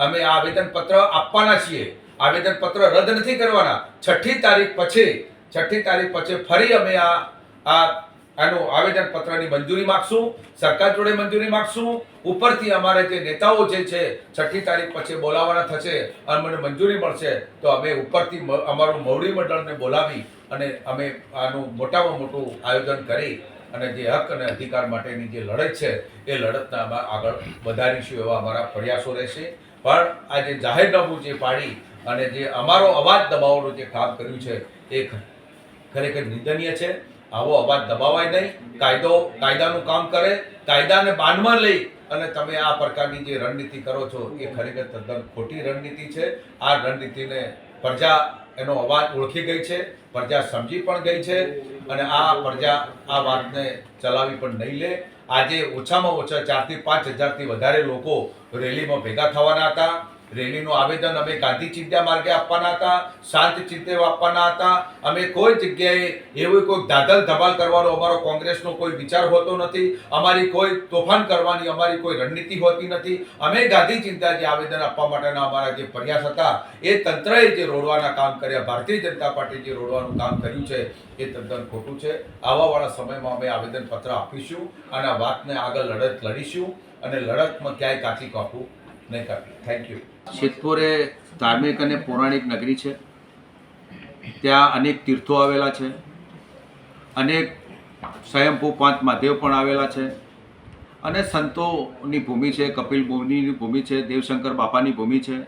અમે આવેદનપત્ર આપવાના છીએ. આવેદનપત્ર રદ નથી કરવાના. 6ઠી તારીખ પછી ફરી અમે આનું આવેદનપત્રની મંજૂરી માગશું, સરકાર જોડે મંજૂરી માગશું. ઉપરથી અમારે જે નેતાઓ જે છે 6મી તારીખ પછી બોલાવવાના થશે અને મને મંજૂરી મળશે તો અમે ઉપરથી અમારું મોવડી મંડળને બોલાવી અને અમે આનું મોટામાં મોટું આયોજન કરી અને જે હક અને અધિકાર માટેની જે લડત છે એ લડતને અમે આગળ વધારીશું એવા અમારા પ્રયાસો રહેશે. પણ આ જે જાહેરનામું જે પાડી અને જે અમારો અવાજ દબાવવાનું જે કામ કર્યું છે એ ખરેખર નિંદનીય છે. આવો અવાજ દબાવાય નહીં. કાયદાનું કામ કરે, કાયદાને બાંધમાં લઈ અને તમે આ પ્રકારની જે રણનીતિ કરો છો એ ખરેખર તદ્દન ખોટી રણનીતિ છે. આ રણનીતિને પ્રજા એનો અવાજ ઓળખી ગઈ છે, પ્રજા સમજી પણ ગઈ છે અને આ પ્રજા આ વાતને ચલાવી પણ નહીં લે. આજે ઓછામાં ઓછા 4 થી 5 હજારથી વધારે લોકો રેલીમાં ભેગા થવાના હતા. રેલીનું આવેદન અમે ગાંધી ચિંધ્યા માર્ગે આપવાના હતા, શાંત ચિત્તે આપવાના હતા. અમે કોઈ જગ્યાએ એવું કોઈ દાદલ ધમાલ કરવાનો અમારો કોંગ્રેસનો કોઈ વિચાર હોતો નથી. અમારી કોઈ તોફાન કરવાની અમારી કોઈ રણનીતિ હોતી નથી. અમે ગાંધી ચિંધ્યા જે આવેદન આપવા માટેના અમારા જે પ્રયાસ હતા એ તંત્રએ જે રોડવાના કામ કર્યા, ભારતીય જનતા પાર્ટી જે રોડવાનું કામ કર્યું છે એ તદ્દન ખોટું છે. આવાવાળા સમયમાં અમે આવેદનપત્ર આપીશું અને આ વાતને આગળ લડત લડીશું અને લડતમાં ક્યાંય કાચી કાપવું નહીં કાપી. Thank you. સિદ્ધપુર એ ધાર્મિક અને પૌરાણિક નગરી છે. ત્યાં અનેક તીર્થો આવેલા છે, અનેક સ્વયંભૂ પાંચ મહાદેવ પણ આવેલા છે અને સંતોની ભૂમિ છે, કપિલ મુનિની ભૂમિ છે, દેવશંકર બાપાની ભૂમિ છે.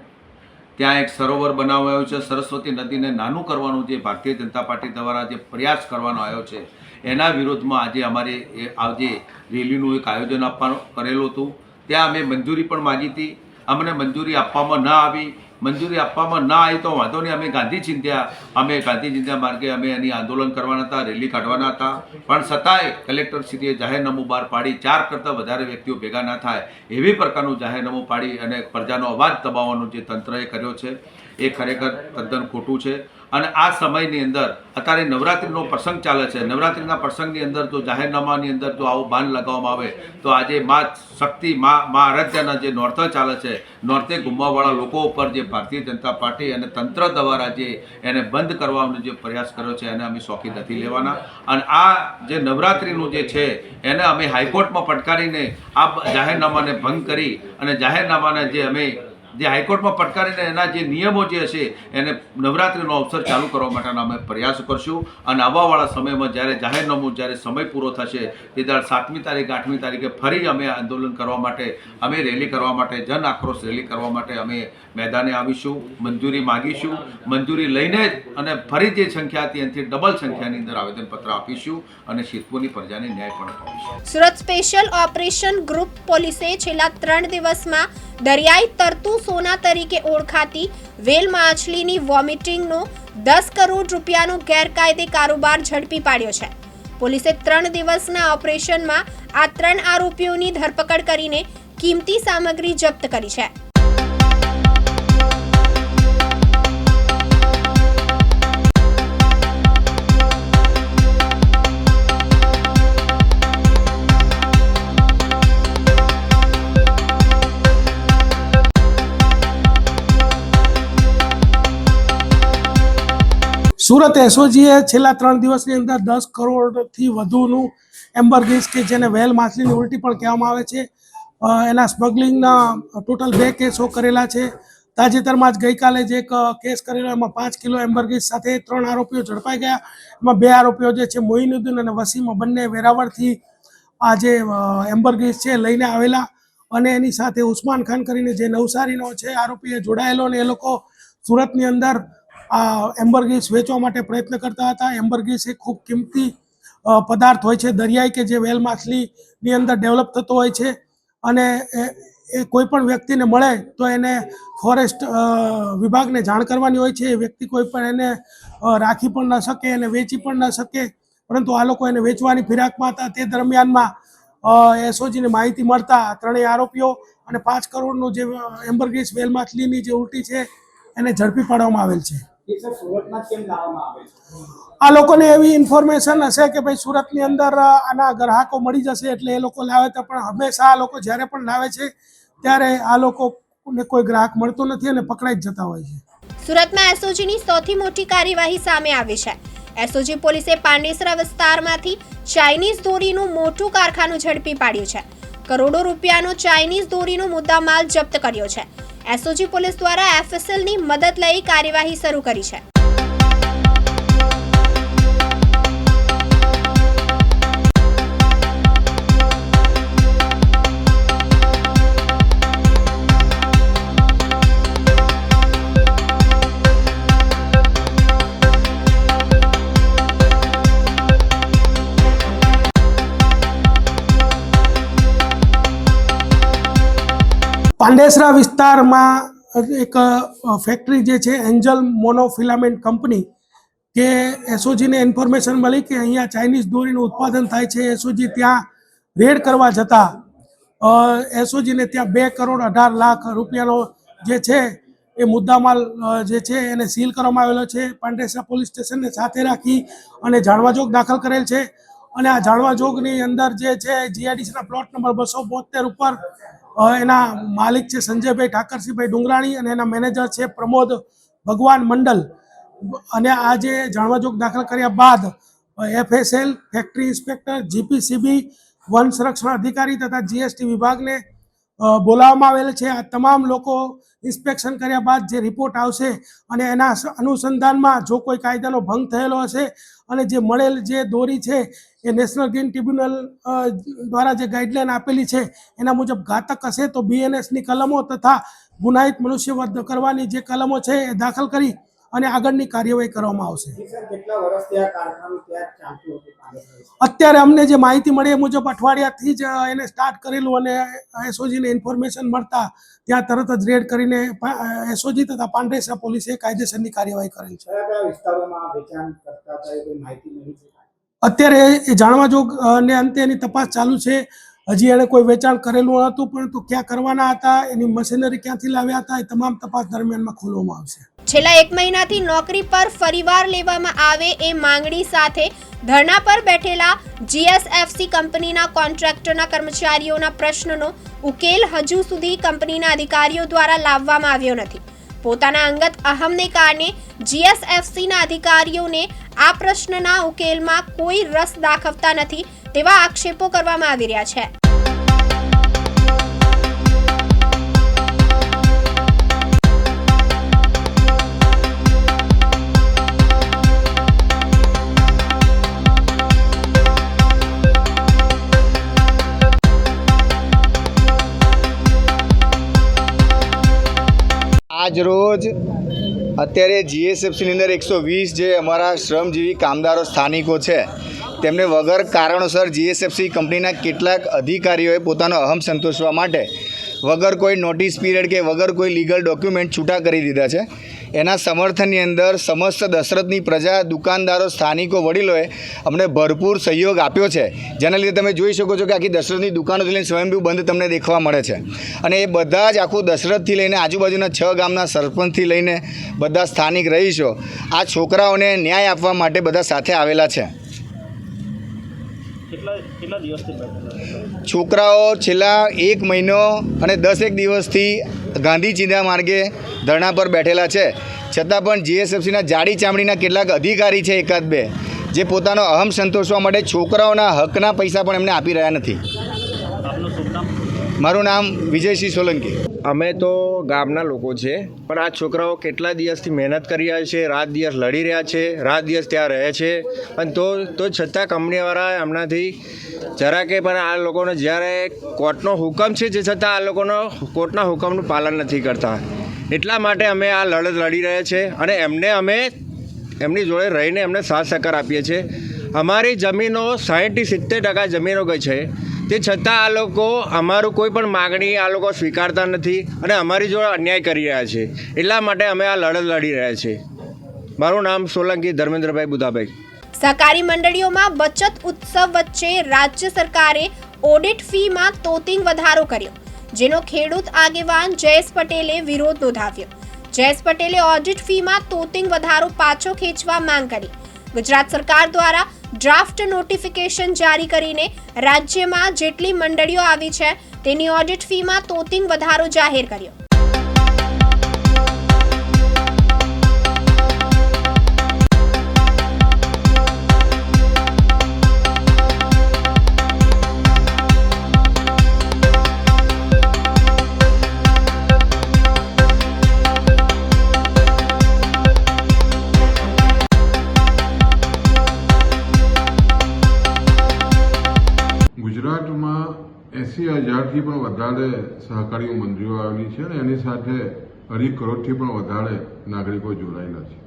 ત્યાં એક સરોવર બનાવવામાં આવ્યું છે. સરસ્વતી નદીને નાનું કરવાનું જે ભારતીય જનતા પાર્ટી દ્વારા જે પ્રયાસ કરવાનો આવ્યો છે એના વિરોધમાં આજે અમારે આજે રેલીનું એક આયોજન આપવાનું કરેલું હતું. ત્યાં અમે મંજૂરી પણ માગી હતી. અમને મંજૂરી આપવામાં ન આવી. મંજૂરી આપવામાં ના આવી તો વાંધો નહીં, અમે ગાંધી ચિંધ્યા માર્ગે અમે એની આંદોલન કરવાના હતા, રેલી કાઢવાના હતા. પણ છતાંય કલેક્ટરશ્રીએ જાહેરનામું બહાર પાડી 4 કરતાં વધારે વ્યક્તિઓ ભેગા ના થાય એવી પ્રકારનું જાહેરનામું પાડી અને પ્રજાનો અવાજ દબાવવાનો જે તંત્રએ કર્યો છે એ ખરેખર તદ્દન ખોટું છે. અને આ સમયની અંદર અત્યારે નવરાત્રિનો પ્રસંગ ચાલે છે. નવરાત્રિના પ્રસંગની અંદર જો જાહેરનામાની અંદર જો આવું બાન લગાવવામાં આવે તો આજે મા શક્તિ મા આરાધ્યાના જે નોરતા ચાલે છે, નોરતે ઘૂમવાવાળા લોકો ઉપર જે ભારતીય જનતા પાર્ટી અને તંત્ર દ્વારા જે એને બંધ કરવાનો જે પ્રયાસ કર્યો છે એને અમે શોખી નથી લેવાના. અને આ જે નવરાત્રિનું જે છે એને અમે હાઈકોર્ટમાં પડકારીને આ જાહેરનામાને ભંગ કરી અને જાહેરનામાને જે અમે જે હાઈકોર્ટમાં પડકારીને એના જે નિયમો જે હશે એને નવરાત્રિનો અવસર ચાલુ કરવા માટેના અમે પ્રયાસ કરશું. અને આવવાવાળા સમયમાં જ્યારે જાહેરનામું જ્યારે સમય પૂરો થશે તે દાડ 7મી તારીખ 8મી તારીખે ફરી અમે આંદોલન કરવા માટે, અમે રેલી કરવા માટે, જન આક્રોશ રેલી કરવા માટે અમે મેદાને આવીશું, મંજૂરી માગીશું. મંજૂરી લઈને જ અને ફરી જે સંખ્યા હતી એનાથી ડબલ સંખ્યાની અંદર આવેદનપત્ર આપીશું અને સિદ્ધપુરની પ્રજાને ન્યાય પણ અપાવીશું. સુરત સ્પેશિયલ ઓપરેશન ગ્રુપ પોલીસે છેલ્લા 3 દિવસમાં દરિયાઈ તરતું સોના તરીકે ઓળખાતી વેલ માછલીની વોમિટિંગનો 10 કરોડ રૂપિયાનો ગેરકાયદે કારોબાર ઝડપી પાડ્યો છે. પોલીસે 3 દિવસના ઓપરેશનમાં આ 3 આરોપીઓની ધરપકડ કરીને કિંમતી સામગ્રી જપ્ત કરી છે. સુરત એસઓજીએ છેલ્લા 3 દિવસની અંદર 10 કરોડથી વધુનું એમ્બરગીસ કે જેને વેલ માછલીની ઉલટી પણ કહેવામાં આવે છે એના સ્મગલિંગના ટોટલ 2 કેસો કરેલા છે. તાજેતરમાં જ ગઈકાલે જ એક કેસ કરેલો, એમાં 5 કિલો એમ્બરગીસ સાથે 3 આરોપીઓ ઝડપાઈ ગયા. એમાં 2 આરોપીઓ જે છે મોઇનુદ્દીન અને વસીમ, બંને વેરાવળથી આ જે એમ્બરગીસ છે લઈને આવેલા અને એની સાથે ઉસ્માન ખાન કરીને જે નવસારીનો છે આરોપી જોડાયેલો અને એ લોકો સુરતની અંદર આ એમ્બરગીસ વેચવા માટે પ્રયત્ન કરતા હતા. એમ્બરગીસ એ ખૂબ કિંમતી પદાર્થ હોય છે, દરિયાઈ કે જે વેલ માછલીની અંદર ડેવલપ થતો હોય છે અને એ કોઈ પણ વ્યક્તિને મળે તો એને ફોરેસ્ટ વિભાગને જાણ કરવાની હોય છે. એ વ્યક્તિ કોઈ પણ એને રાખી પણ ન શકે, એને વેચી પણ ન શકે, પરંતુ આ લોકો એને વેચવાની ફિરાકમાં હતા. તે દરમિયાનમાં એસઓજીને માહિતી મળતા 3 આરોપીઓ અને 5 કરોડનું જે એમ્બરગીસ વેલ માછલીની જે ઉલટી છે એને ઝડપી પાડવામાં આવેલ છે. આ લોકોને એવી ઇન્ફોર્મેશન હશે કે ભાઈ સુરતની અંદર આના ગ્રાહકો મળી જશે એટલે એ લોકો લાવે તો, પણ હંમેશા આ લોકો જ્યારે પણ લાવે છે ત્યારે આ લોકોને કોઈ ગ્રાહક મળતો નથી અને પકડાઈ જ જતા હોય છે. સુરતમાં એસઓજીની સૌથી મોટી કાર્યવાહી સામે આવી છે. એસઓજી પોલીસે પાંડેસરા વિસ્તારમાંથી ચાઇનીઝ દોરીનું મોટું કારખાનું ઝડપી પાડ્યું છે. કરોડો રૂપિયાનો ચાઇનીઝ દોરીનો મુદ્દામાલ જપ્ત કર્યો છે. એસઓજી પોલીસ દ્વારા એફએસએલની મદદ લઈ કાર્યવાહી શરૂ કરી છે. પાંડેસરા વિસ્તારમાં એક ફેક્ટરી જે છે એન્જલ મોનોફિલામેન્ટ કંપની કે એસઓજીને ઇન્ફોર્મેશન મળી કે અહીંયા ચાઇનીઝ દોરીનું ઉત્પાદન થાય છે. એસઓજી ત્યાં રેડ કરવા જતાં એસઓજીને ત્યાં 2 કરોડ 18 લાખ રૂપિયાનો જે છે એ મુદ્દામાલ જે છે એને સીલ કરવામાં આવેલો છે. પાંડેસરા પોલીસ સ્ટેશનને સાથે રાખી અને જાણવાજોગ દાખલ કરેલ છે. અને આ જાણવાજોગની અંદર જે છે જીઆઈડીસીના પ્લોટ નંબર 272 ઉપર એના માલિક છે સંજયભાઈ ઠાકરસિંહભાઈ ડુંગરાણી અને એના મેનેજર છે પ્રમોદ ભગવાન મંડલ. અને આ જે જાણવાજોગ દાખલ કર્યા બાદ FSL, factory inspector, GPCB, one સંરક્ષણ અધિકારી તથા જીએસટી વિભાગને બોલાવવામાં આવેલ છે. આ તમામ લોકો ઇન્સ્પેક્શન કર્યા બાદ જે રિપોર્ટ આવશે અને એના અનુસંધાનમાં જો કોઈ કાયદાનો ભંગ થયેલો હશે અને જે મળેલ જે દોરી છે એ નેશનલ ગ્રીન ટ્રિબ્યુનલ દ્વારા જે ગાઈડલાઈન આપેલી છે એના મુજબ ઘાતક હશે તો બીએનએસની કલમો તથા ગુનાહિત મનુષ્યવધ કરવાની જે કલમો છે એ દાખલ કરી અને આગળની કાર્યવાહી કરવામાં આવશે. અત્યારે અમને જે માહિતી મળી એ મુજબ અઠવાડિયાથી જ એને સ્ટાર્ટ કરેલું અને એસઓજીને ઇન્ફોર્મેશન મળતા ત્યાં તરત જ રેડ કરીને એસઓજી તથા પાંડેસરા પોલીસે કાયદેસરની કાર્યવાહી કરેલ છે. અત્યારે એ જાણવાજોગ ને અંતે એની તપાસ ચાલુ છે. હજી એણે કોઈ વેચાણ કરેલું હતું પરંતુ ક્યાં કરવાના હતા, એની મશીનરી ક્યાંથી લાવ્યા હતા, એ તમામ તપાસ દરમિયાનમાં ખોલવામાં આવશે. છેલ્લા 1 મહિનાથી નોકરી પર ફરીવાર લેવામાં આવે એ માંગણી સાથે ધરણા પર બેઠેલા જીએસએફસી કંપનીના કોન્ટ્રાક્ટરના કર્મચારીઓના પ્રશ્નનો ઉકેલ હજુ સુધી કંપનીના અધિકારીઓ દ્વારા લાવવામાં આવ્યો નથી. પોતાના અંગત અહમને કારણે જીએસએફસીના અધિકારીઓને આ પ્રશ્નના ઉકેલમાં કોઈ રસ દાખવતા નથી તેવા આક્ષેપો કરવામાં આવી રહ્યા છે. આજ રોજ અત્યારે જીએસએફસીની અંદર 120 જે અમારા શ્રમજીવી કામદારો સ્થાનિકો છે તેમને વગર કારણોસર જીએસએફસી કંપનીના કેટલાક અધિકારીઓએ પોતાનો અહમ સંતોષવા માટે વગર કોઈ નોટિસ પીરિયડ કે વગર કોઈ લીગલ ડોક્યુમેન્ટ છૂટા કરી દીધા છે. એના સમર્થનની અંદર સમસ્ત દશરથની પ્રજા, દુકાનદારો, સ્થાનિકો, વડીલોએ અમને ભરપૂર સહયોગ આપ્યો છે. જેના લીધે તમે જોઈ શકો છો કે આખી દશરથની દુકાનોથી લઈને સ્વયંભૂ બંધ તમને દેખવા મળે છે. અને એ બધા જ આખું દશરથથી લઈને આજુબાજુના 6 ગામના સરપંચથી લઈને બધા સ્થાનિક રહીશો આ છોકરાઓને ન્યાય આપવા માટે બધા સાથે આવેલા છે. છોકરાઓ છેલ્લા 1 મહિનો અને 10 દિવસથી ગાંધી ચિંધ્યા માર્ગે ધરણા પર બેઠેલા છે. છતાં પણ જીએસએફસીના જાડી ચામડીના કેટલાક અધિકારી છે, 1-2, જે પોતાનો અહમ સંતોષવા માટે છોકરાઓના હકના પૈસા પણ એમને આપી રહ્યા નથી. મારું નામ વિજયસિંહ સોલંકી. અમે તો ગામના લોકો છે, પણ આ છોકરાઓ કેટલા દિવસથી મહેનત કરી રહ્યા છે, રાત દિવસ લડી રહ્યા છે, રાત દિવસ ત્યાં રહે છે, અને તો છતાં કંપનીવાળા એમનાથી જરા કે પણ આ લોકોને જ્યારે કોર્ટનો હુકમ છે તે છતાં આ લોકોનો કોર્ટના હુકમનું પાલન નથી કરતા. એટલા માટે અમે આ લડત લડી રહ્યા છીએ અને અમે એમની જોડે રહીને એમને સાથ સહકાર આપીએ છીએ. અમારી જમીનો 60-70% જમીનો ગઈ છે, તે છતાં આ લોકો અમારું કોઈ પણ માગણી આ લોકો સ્વીકારતા નથી અને અમારી જોડે અન્યાય કરી રહ્યા છે. એટલા માટે અમે આ લડત લડી રહ્યા છીએ. મારું નામ સોલંકી ધર્મેન્દ્રભાઈ બુધાભાઈ. સહકારી મંડળીઓમાં બચત ઉત્સવ વચ્ચે રાજ્ય સરકારે ઓડિટ ફીમાં તોતિંગ વધારો કર્યો, જેનો ખેડૂત આગેવાન જયેશ પટેલે વિરોધ નોંધાવ્યો. જયેશ પટેલે ઓડિટ ફીમાં તોતિંગ વધારો પાછો ખેંચવા માંગ કરી. ગુજરાત સરકાર દ્વારા ડ્રાફ્ટ નોટિફિકેશન જારી કરીને રાજ્યમાં જેટલી મંડળીઓ આવી છે તેની ઓડિટ ફીમાં તોતિંગ વધારો જાહેર કર્યો. 1000થી પણ વધારે સહકારી મંડળીઓ આવેલી છે અને એની સાથે 2.5 કરોડથી પણ વધારે નાગરિકો જોડાયેલા છે.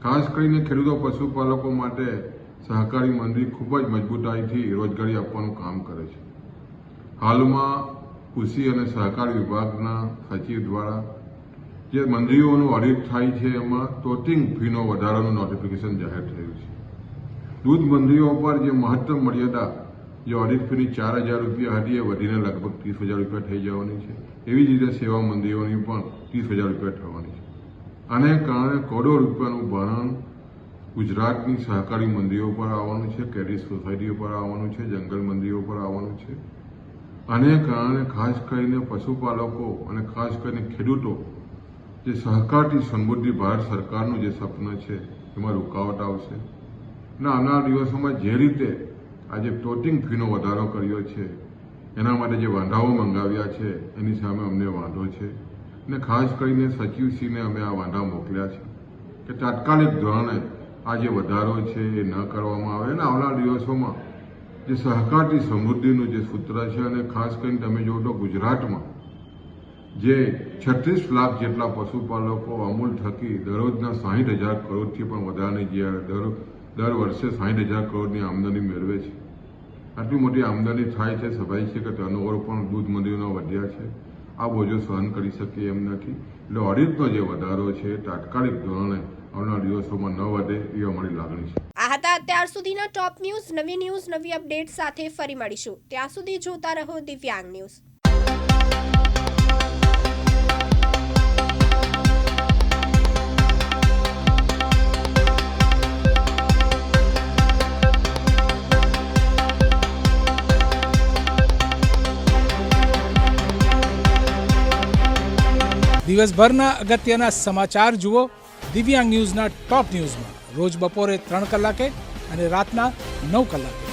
ખાસ કરીને ખેડૂતો પશુપાલકો માટે સહકારી મંડળી ખૂબ જ મજબૂતાઈથી રોજગારી આપવાનું કામ કરે છે. હાલમાં કૃષિ અને સહકાર વિભાગના સચિવ દ્વારા જે મંડળીઓનું ઓડિટ થાય છે એમાં ટોટિંગ ફીનો વધારાનું નોટિફિકેશન જાહેર થયું છે. દૂધ મંડળીઓ પર જે મહત્તમ મર્યાદા જે ઓડિટ ફીની 4,000 રૂપિયા હતી એ વધીને લગભગ 30,000 રૂપિયા થઈ જવાની છે. એવી જ રીતે સેવા મંડળીઓની પણ 30,000 રૂપિયા થવાની છે. આને કારણે કરોડો રૂપિયાનું ભારણ ગુજરાતની સહકારી મંડળીઓ પર આવવાનું છે, ક્રેડિટ સોસાયટીઓ પર આવવાનું છે, જંગલ મંડળીઓ પર આવવાનું છે. આને કારણે ખાસ કરીને પશુપાલકો અને ખાસ કરીને ખેડૂતો જે સહકારથી સમૃદ્ધિ ભારત સરકારનું જે સપનું છે એમાં રૂકાવટ આવશે અને આવનારા દિવસોમાં જે રીતે આજે ટોટિંગ ફીનો વધારો કર્યો છે એના માટે જે વાંધાઓ મંગાવ્યા છે એની સામે અમને વાંધો છે અને ખાસ કરીને સચિવશ્રીને અમે આ વાંધા મોકલ્યા છે કે તાત્કાલિક ધોરણે આ જે વધારો છે એ ન કરવામાં આવે અને આવનારા દિવસોમાં જે સહકારથી સમૃદ્ધિનું જે સૂત્ર છે અને ખાસ કરીને તમે જુઓ તો ગુજરાતમાં જે 36 લાખ જેટલા પશુપાલકો અમૂલ થકી દરરોજના 60,000 કરોડથી પણ વધારાની જે દર વર્ષે 60,000 કરોડની આમદની મેળવે છે. આટલી મોટી આમદની થાય છે, સ્વાભાવિક છે કે ટર્નઓવર પણ દૂધ મંડળીઓના વધ્યા છે. આ બોજો સહન કરી શકે એમ નથી. એટલે ઓડિટનો જે વધારો છે તાત્કાલિક ધોરણે આવનારા દિવસોમાં ન વધે એ અમારી લાગણી છે. આ હતા અત્યાર સુધીના ટોપ ન્યૂઝ. નવી ન્યૂઝ, નવી અપડેટ સાથે ફરી મળીશું. ત્યાં સુધી જોતા રહો દિવ્યાંગ ન્યૂઝ. દિવસભરના અગત્યના સમાચાર જુઓ દિવ્યાંગ ન્યૂઝના ટોપ ન્યૂઝમાં રોજ બપોરે 3 કલાકે અને રાતના 9 કલાકે.